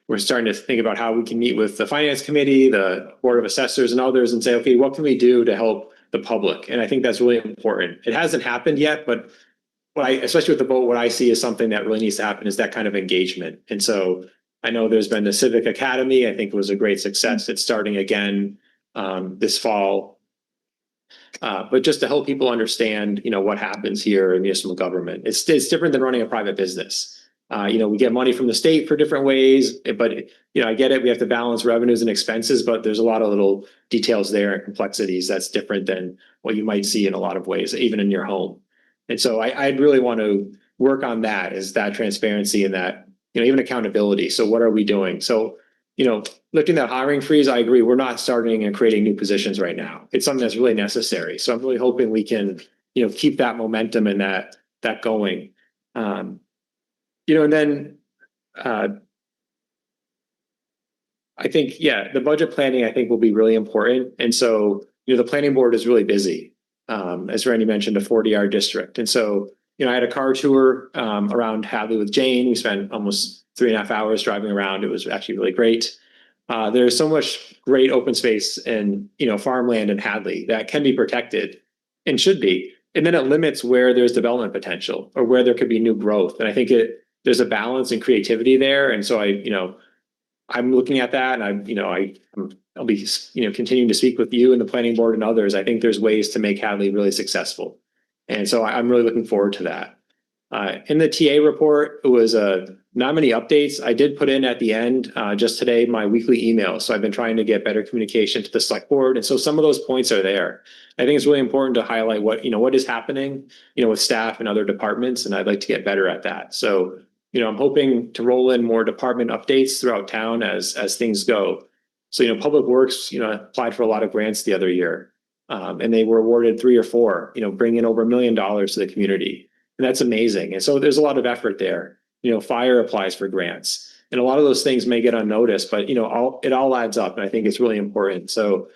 Speaker 14: we're starting to think about how we can meet with the finance committee, the board of assessors and others and say, okay, what can we do to help the public? And I think that's really important. It hasn't happened yet, but especially with the vote, what I see is something that really needs to happen is that kind of engagement. And so I know there's been the Civic Academy. I think it was a great success. It's starting again this fall. But just to help people understand, what happens here in municipal government. It's different than running a private business. We get money from the state for different ways, but I get it. We have to balance revenues and expenses, but there's a lot of little details there and complexities that's different than what you might see in a lot of ways, even in your home. And so I'd really want to work on that, is that transparency and that, even accountability. So what are we doing? So, lifting that hiring freeze, I agree. We're not starting and creating new positions right now. It's something that's really necessary. So I'm really hoping we can, keep that momentum and that going. And then I think, the budget planning, I think, will be really important. And so, the planning board is really busy. As Randy mentioned, a 40-hour district. And so, I had a car tour around Hadley with Jane. We spent almost 3.5 hours driving around. It was actually really great. There's so much great open space and, farmland in Hadley that can be protected and should be. And then it limits where there's development potential or where there could be new growth. And I think there's a balance and creativity there. And so I'm looking at that, and I'll be, continuing to speak with you and the planning board and others. I think there's ways to make Hadley really successful. And so I'm really looking forward to that. In the TA report, it was not many updates. I did put in at the end, just today, my weekly email. So I've been trying to get better communication to the select board. And so some of those points are there. I think it's really important to highlight what is happening, with staff and other departments. And I'd like to get better at that. So, I'm hoping to roll in more department updates throughout town as things go. So, Public Works, applied for a lot of grants the other year. And they were awarded 3 or 4, bringing in over $1 million to the community. And that's amazing. And so there's a lot of effort there. Fire applies for grants. And a lot of those things may get unnoticed, but it all adds up. And I think it's really important. So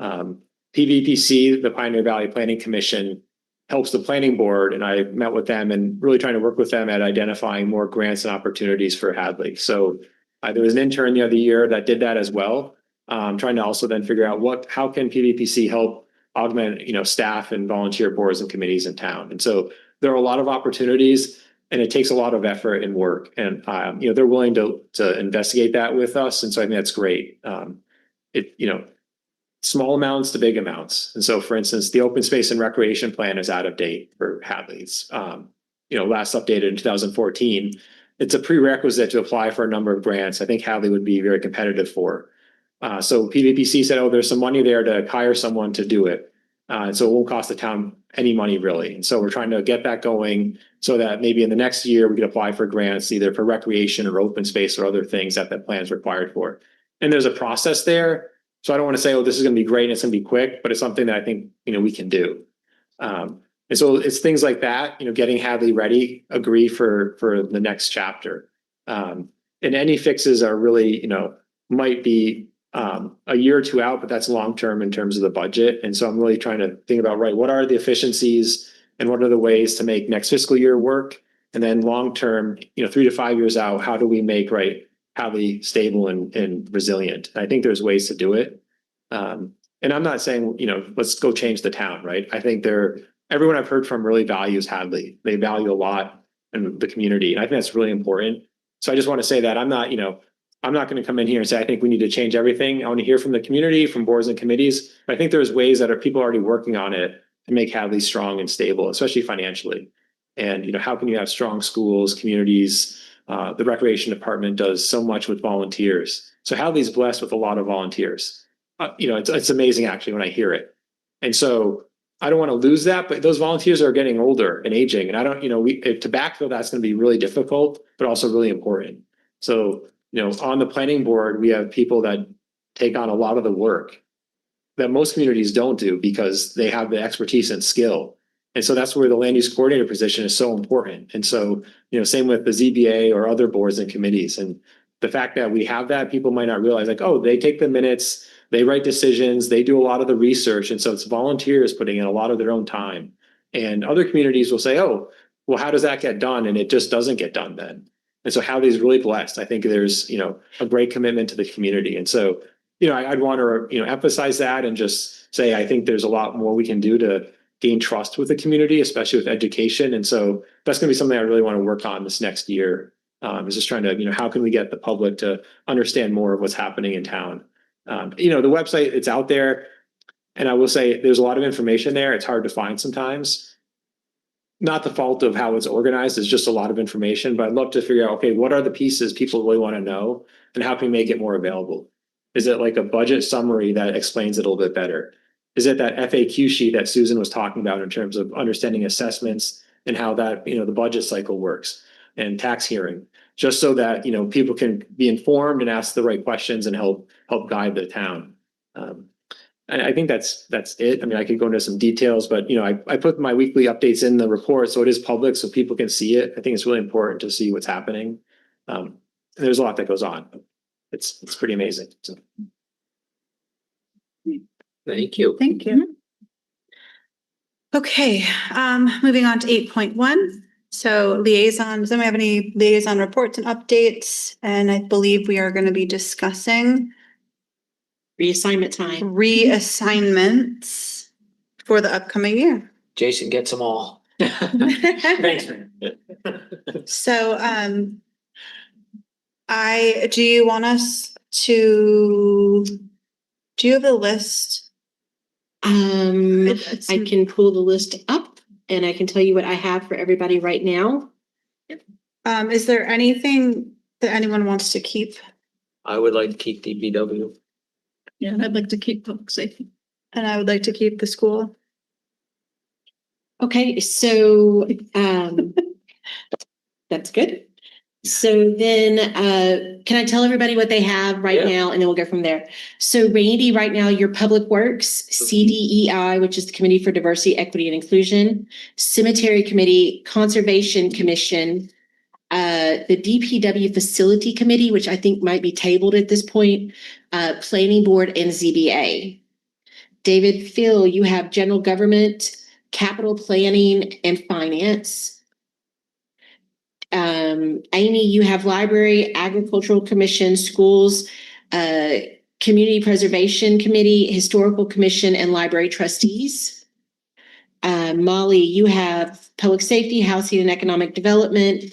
Speaker 14: PVPC, the Pioneer Valley Planning Commission, helps the planning board. And I met with them and really trying to work with them at identifying more grants and opportunities for Hadley. So there was an intern the other year that did that as well. Trying to also then figure out how can PVPC help augment, staff and volunteer boards and committees in town. And so there are a lot of opportunities, and it takes a lot of effort and work. And, they're willing to investigate that with us. And so I think that's great. Small amounts to big amounts. And so, for instance, the open space and recreation plan is out of date for Hadley. It's, last updated in 2014. It's a prerequisite to apply for a number of grants. I think Hadley would be very competitive for. So PVPC said, there's some money there to hire someone to do it. And so it won't cost the town any money really. And so we're trying to get that going so that maybe in the next year we could apply for grants either for recreation or open space or other things that plan is required for. And there's a process there. So I don't want to say, this is going to be great and it's going to be quick, but it's something that I think, we can do. And so it's things like that, getting Hadley ready, agree for the next chapter. And any fixes are really, might be a year or 2 out, but that's long-term in terms of the budget. And so I'm really trying to think about, what are the efficiencies and what are the ways to make next fiscal year work? And then long-term, 3 to 5 years out, how do we make Hadley stable and resilient? And I think there's ways to do it. And I'm not saying, let's go change the town, right? I think everyone I've heard from really values Hadley. They value a lot in the community. And I think that's really important. So I just want to say that I'm not going to come in here and say, I think we need to change everything. I want to hear from the community, from boards and committees. But I think there's ways that people already working on it to make Hadley strong and stable, especially financially. And, how can you have strong schools, communities? The recreation department does so much with volunteers. So Hadley's blessed with a lot of volunteers. It's amazing actually when I hear it. And so I don't want to lose that, but those volunteers are getting older and aging. And I don't, to backfill, that's going to be really difficult, but also really important. So, on the planning board, we have people that take on a lot of the work that most communities don't do because they have the expertise and skill. And so that's where the land use coordinator position is so important. And so, same with the ZBA or other boards and committees. And the fact that we have that, people might not realize they take the minutes, they write decisions, they do a lot of the research. And so it's volunteers putting in a lot of their own time. And other communities will say, how does that get done? And it just doesn't get done then. And so Hadley's really blessed. I think there's, a great commitment to the community. And so, I'd want to, emphasize that and just say, I think there's a lot more we can do to gain trust with the community, especially with education. And so that's going to be something I really want to work on this next year. Is just trying to, how can we get the public to understand more of what's happening in town? The website, it's out there. And I will say there's a lot of information there. It's hard to find sometimes. Not the fault of how it's organized, it's just a lot of information, but I'd love to figure out, what are the pieces people really want to know and how can we make it more available? Is it like a budget summary that explains it a little bit better? Is it that FAQ sheet that Susan was talking about in terms of understanding assessments and how that, the budget cycle works and tax hearing, just so that, people can be informed and ask the right questions and help guide the town. I think that's it. I mean, I could go into some details, but I put my weekly updates in the report, so it is public, so people can see it. I think it's really important to see what's happening. And there's a lot that goes on. It's pretty amazing. So.
Speaker 7: Thank you.
Speaker 1: Thank you. Okay, moving on to 8.1. So liaison, does anyone have any liaison reports and updates? And I believe we are going to be discussing
Speaker 6: Reassignment time.
Speaker 1: reassignments for the upcoming year.
Speaker 7: Jason gets them all.
Speaker 11: Thanks.
Speaker 1: So, do you want us to, do you have the list? It's-
Speaker 6: I can pull the list up and I can tell you what I have for everybody right now.
Speaker 1: Is there anything that anyone wants to keep?
Speaker 7: I would like to keep DPW.
Speaker 4: Yeah, and I'd like to keep public safety.
Speaker 1: And I would like to keep the school.
Speaker 6: Okay, so, that's good. So then, can I tell everybody what they have right
Speaker 7: Yeah.
Speaker 6: now and then we'll go from there? So Randy, right now, your Public Works, CDEI, which is the Committee for Diversity, Equity and Inclusion, Cemetery Committee, Conservation Commission, the DPW Facility Committee, which I think might be tabled at this point, Planning Board and ZBA. David Phil, you have General Government, Capital Planning and Finance. Amy, you have Library, Agricultural Commission, Schools, Community Preservation Committee, Historical Commission, and Library Trustees. Molly, you have Public Safety, Housing and Economic Development,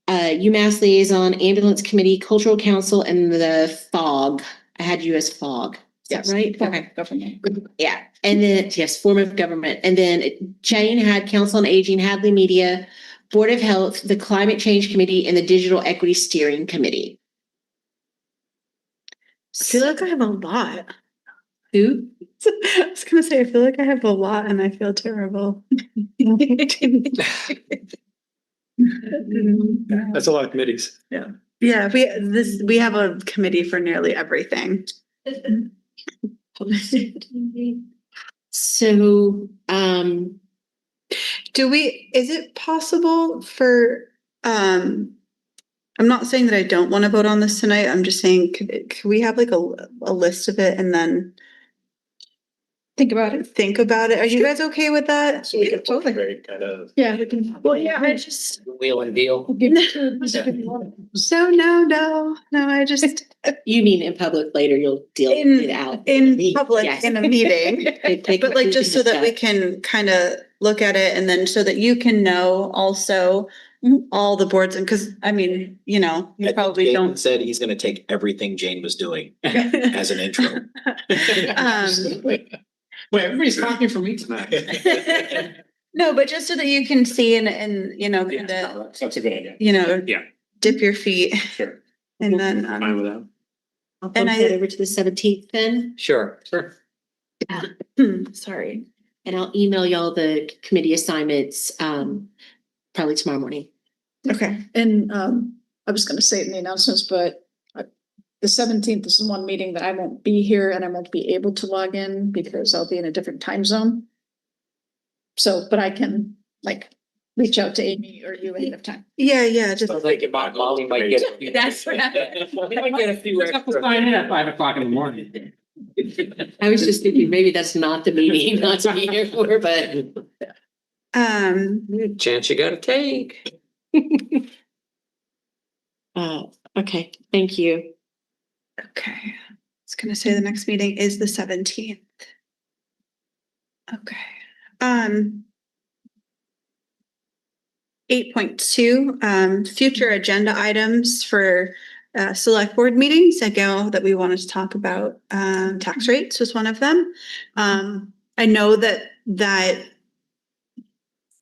Speaker 6: UMass Liaison, Ambulance Committee, Cultural Council, and the FOG. I had you as FOG. Is that right? Okay.
Speaker 4: Government.
Speaker 6: Yeah, and then, yes, form of government. And then Jane had Council on Aging, Hadley Media, Board of Health, the Climate Change Committee, and the Digital Equity Steering Committee.
Speaker 1: I feel like I have a lot.
Speaker 6: Who?
Speaker 1: I was gonna say, I feel like I have a lot and I feel terrible.
Speaker 14: That's a lot of committees.
Speaker 1: Yeah, we have a committee for nearly everything.
Speaker 6: So,
Speaker 1: is it possible for, I'm not saying that I don't want to vote on this tonight. I'm just saying, could we have like a list of it and then
Speaker 4: Think about it.
Speaker 1: think about it? Are you guys okay with that?
Speaker 11: So we can very kind of.
Speaker 4: Yeah, we can.
Speaker 1: Well, yeah, I just,
Speaker 7: Wheel and deal.
Speaker 4: Give it to us if you want.
Speaker 1: so no, I just,
Speaker 6: you mean in public later, you'll deal it out.
Speaker 1: in public,
Speaker 6: Yes.
Speaker 1: in a meeting. But like, just so that we can kind of look at it and then so that you can know also all the boards and because I mean, you know, you probably
Speaker 12: Jane
Speaker 1: don't.
Speaker 12: said he's gonna take everything Jane was doing as an intro.
Speaker 10: Wait, everybody's talking for me tonight.
Speaker 1: No, but just so that you can see and you know, kind of,
Speaker 11: That's a good idea.
Speaker 1: you know,
Speaker 11: Yeah.
Speaker 1: dip your feet
Speaker 11: Sure.
Speaker 1: and then,
Speaker 11: Fine with that.
Speaker 6: I'll
Speaker 1: And
Speaker 6: bump that over to the 17th then,
Speaker 7: Sure.
Speaker 1: sorry.
Speaker 6: and I'll email y'all the committee assignments, probably tomorrow morning.
Speaker 1: Okay.
Speaker 4: And I was gonna say it in the announcements, but the 17th is the one meeting that I won't be here and I won't be able to log in because I'll be in a different time zone. So, but I can like reach out to Amy or you ahead of time.
Speaker 1: Yeah, just,
Speaker 7: Like about Molly might get.
Speaker 6: That's what
Speaker 7: We might get a few extra.
Speaker 10: Sign in at 5 o'clock in the morning.
Speaker 6: I was just thinking, maybe that's not the meeting not to be here for, but.
Speaker 7: Chance you gotta take.
Speaker 6: Okay, thank you.
Speaker 1: okay. I was gonna say the next meeting is the 17th. Okay. 8.2, future agenda items for select board meetings. I know that we wanted to talk about tax rates was one of them. I know that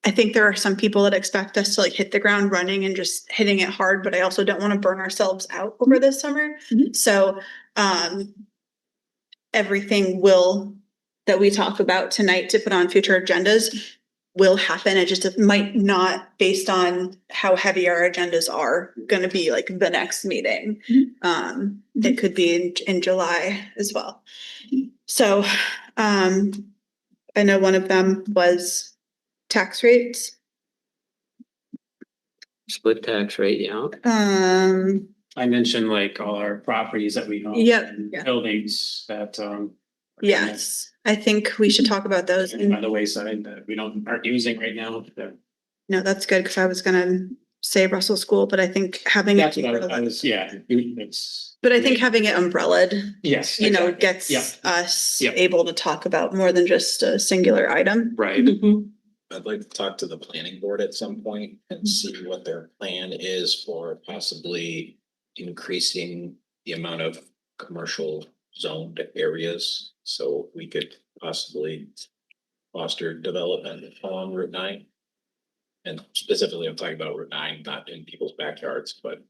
Speaker 1: I think there are some people that expect us to like hit the ground running and just hitting it hard, but I also don't want to burn ourselves out over this summer. So everything that we talk about tonight to put on future agendas will happen. It just might not, based on how heavy our agendas are, gonna be like the next meeting. It could be in July as well. So I know one of them was tax rates.
Speaker 7: Split tax rate, yeah.
Speaker 11: I mentioned like all our properties that we own.
Speaker 1: Yep.
Speaker 11: and Buildings that,
Speaker 1: Yes, I think we should talk about those.
Speaker 11: by the wayside that we aren't using right now.
Speaker 1: No, that's good, because I was gonna say Russell School, but I think having
Speaker 3: That's
Speaker 1: it,
Speaker 3: what I was, yeah, it's.
Speaker 1: but I think having it umbrellaed,
Speaker 3: Yes.
Speaker 1: you know,
Speaker 3: exactly.
Speaker 1: gets
Speaker 3: Yep.
Speaker 1: us
Speaker 3: Yep.
Speaker 1: able to talk about more than just a singular item.
Speaker 3: Right.
Speaker 2: Mhm.
Speaker 12: I'd like to talk to the planning board at some point and see what their plan is for possibly increasing the amount of commercial zoned areas. So we could possibly foster development along Route 9. And specifically, I'm talking about Route 9, not in people's backyards, but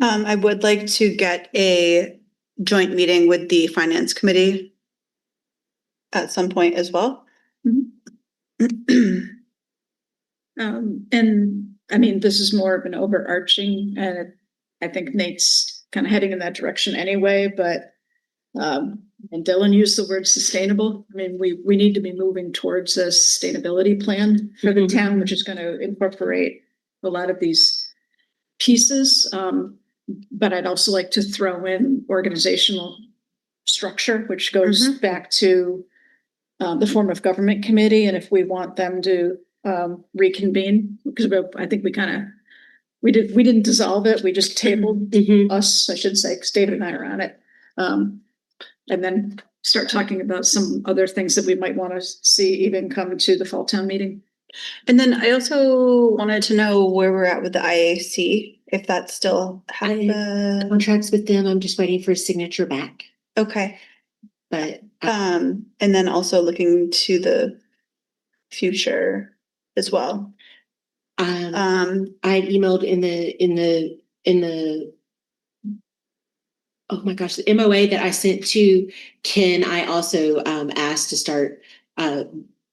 Speaker 1: I would like to get a joint meeting with the finance committee at some point as well.
Speaker 4: And I mean, this is more of an overarching, and I think Nate's kind of heading in that direction anyway, but and Dylan used the word sustainable. I mean, we need to be moving towards a sustainability plan for the town, which is going to incorporate a lot of these pieces. But I'd also like to throw in organizational structure, which goes back to the form of government committee, and if we want them to reconvene, because I think we didn't dissolve it, we just tabled us, I should say, because David and I are on it. And then start talking about some other things that we might want to see even come to the fall town meeting.
Speaker 1: And then I also wanted to know where we're at with the IAC, if that's still
Speaker 6: Contracts with them, I'm just waiting for a signature back,
Speaker 1: okay.
Speaker 6: but
Speaker 1: And then also looking to the future as well.
Speaker 6: I emailed in the oh my gosh, the MOA that I sent to Ken, I also asked to start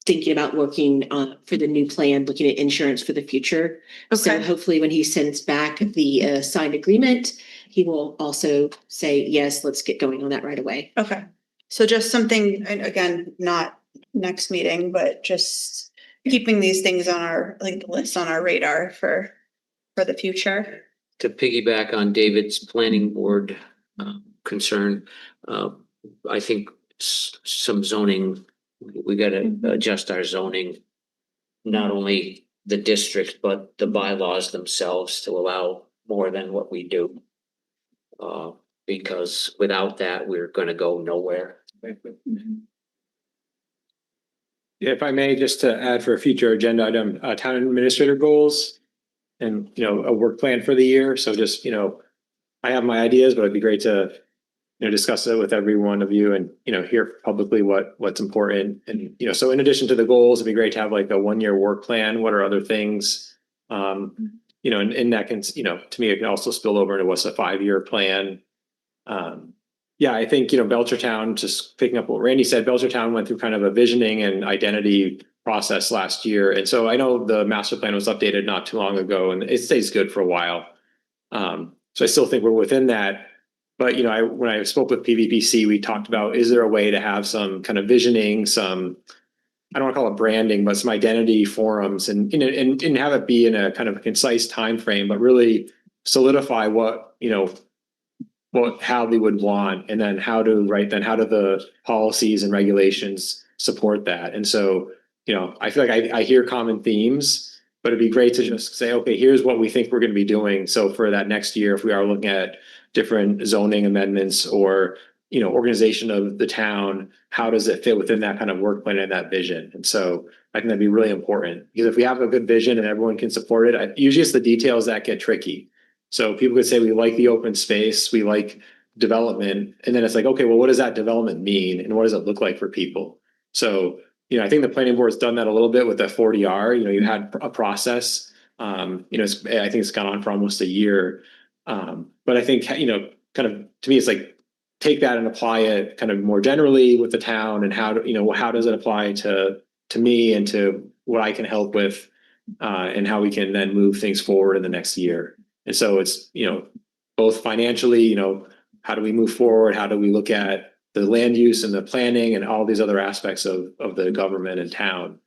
Speaker 6: thinking about working for the new plan, looking at insurance for the future. So
Speaker 1: Okay.
Speaker 6: hopefully when he sends back the signed agreement, he will also say, yes, let's get going on that right away.
Speaker 1: Okay, so just something, and again, not next meeting, but just keeping these things on our, like, list on our radar for the future.
Speaker 7: To piggyback on David's planning board concern, I think some zoning, we gotta adjust our zoning. Not only the district, but the bylaws themselves to allow more than what we do. Because without that, we're gonna go nowhere.
Speaker 14: If I may, just to add for a future agenda item, town administrator goals and, a work plan for the year. So just, I have my ideas, but it'd be great to, discuss it with every one of you and, hear publicly what's important. And, so in addition to the goals, it'd be great to have like a 1-year work plan. What are other things? And that can, to me, it can also spill over into what's a 5-year plan. Yeah, I think, Belchertown, just picking up what Randy said, Belchertown went through kind of a visioning and identity process last year. And so I know the master plan was updated not too long ago and it stays good for a while. So I still think we're within that. But, when I spoke with PVPC, we talked about, is there a way to have some kind of visioning, some, I don't want to call it branding, but some identity forums and have it be in a kind of a concise time frame, but really solidify what, how they would want, and then how do the policies and regulations support that. And so, I feel like I hear common themes, but it'd be great to just say, okay, here's what we think we're going to be doing. So for that next year, if we are looking at different zoning amendments or, organization of the town, how does it fit within that kind of work plan and that vision? And so I think that'd be really important, because if we have a good vision and everyone can support it, usually it's the details that get tricky. So people could say, we like the open space, we like development, and then it's like, okay, well, what does that development mean? And what does it look like for people? So, I think the planning board has done that a little bit with the 40R. You had a process, I think it's gone on for almost a year. But I think, kind of, to me, it's like, take that and apply it kind of more generally with the town, and how does it apply to me and to what I can help with, and how we can then move things forward in the next year. And so it's, both financially, how do we move forward? How do we look at the land use and the planning and all these other aspects of the government and town?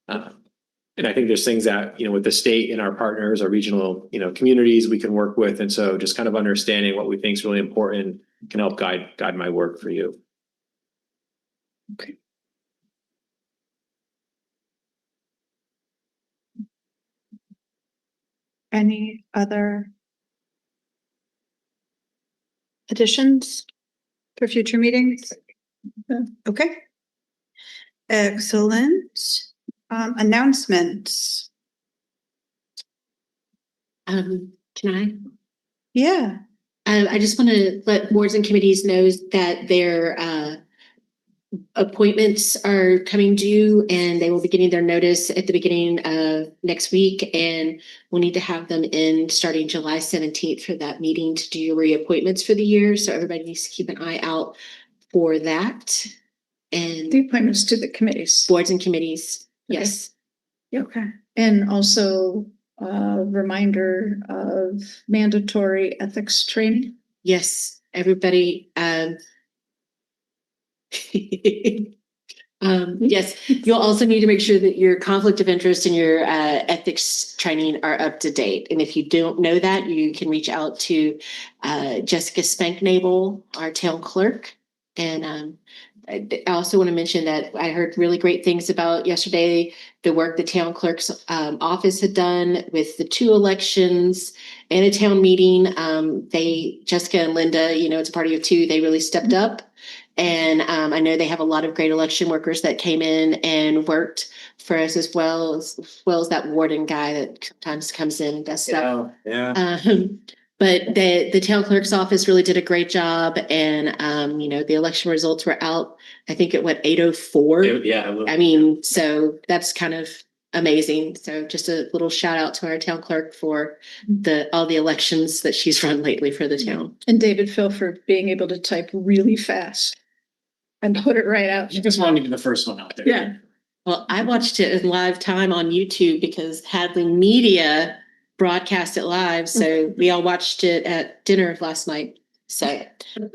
Speaker 14: And I think there's things that, with the state and our partners, our regional, communities we can work with. And so just kind of understanding what we think is really important can help guide my work for you.
Speaker 3: Okay.
Speaker 1: Any other additions for future meetings? Okay. Excellent. Announcements.
Speaker 6: Can I?
Speaker 1: Yeah.
Speaker 6: I just want to let boards and committees know that their appointments are coming due and they will be getting their notice at the beginning of next week. And we'll need to have them in starting July 17th for that meeting to do your reappointments for the year. So everybody needs to keep an eye out for that. And
Speaker 4: The appointments to the committees.
Speaker 6: boards and committees,
Speaker 4: Okay.
Speaker 6: yes.
Speaker 4: Okay. And also reminder of mandatory ethics training.
Speaker 6: Yes, everybody, yes, you'll also need to make sure that your conflict of interest and your ethics training are up to date. And if you don't know that, you can reach out to Jessica Spanknable, our town clerk. And I also want to mention that I heard really great things about yesterday, the work the town clerk's office had done with the 2 elections and a town meeting. Jessica and Linda, it's a party of 2, they really stepped up. And I know they have a lot of great election workers that came in and worked for us as well as that warden guy that sometimes comes in and does stuff.
Speaker 7: Yeah.
Speaker 6: But the town clerk's office really did a great job, and the election results were out. I think it went 8:04.
Speaker 12: Yeah.
Speaker 6: I mean, so that's kind of amazing. So just a little shout out to our town clerk for all the elections that she's run lately for the town.
Speaker 4: And David Phil for being able to type really fast and put it right out.
Speaker 12: You just wanted to be the first one out there.
Speaker 4: Yeah.
Speaker 6: Well, I watched it in live time on YouTube because Hadley Media broadcast it live. So we all watched it at dinner last night. So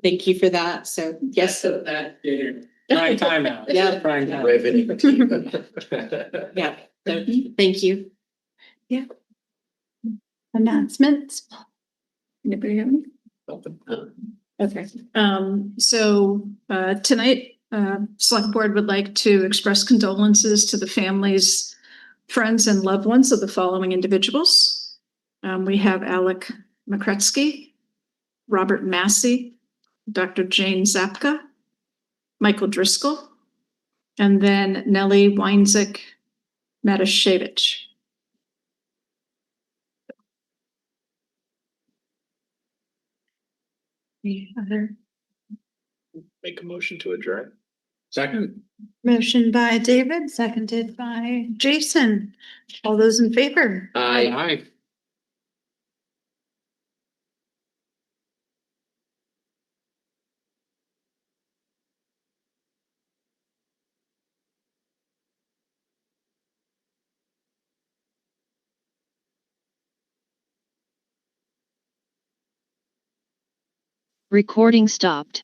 Speaker 6: thank you for that. So yes.
Speaker 12: Prime time now.
Speaker 6: Yeah.
Speaker 12: Prime time.
Speaker 6: Yeah. So thank you.
Speaker 1: Announcements.
Speaker 4: Anybody have any? Okay, so tonight, select board would like to express condolences to the families, friends and loved ones of the following individuals. We have Alec McCretsky, Robert Massey, Dr. Jane Zapka, Michael Driscoll, and then Nellie Weinzick Matashevich.
Speaker 1: Any other
Speaker 12: Make a motion to adjourn.
Speaker 3: Second.
Speaker 1: motion by David, seconded by Jason. All those in favor?
Speaker 3: Aye.
Speaker 15: Recording stopped.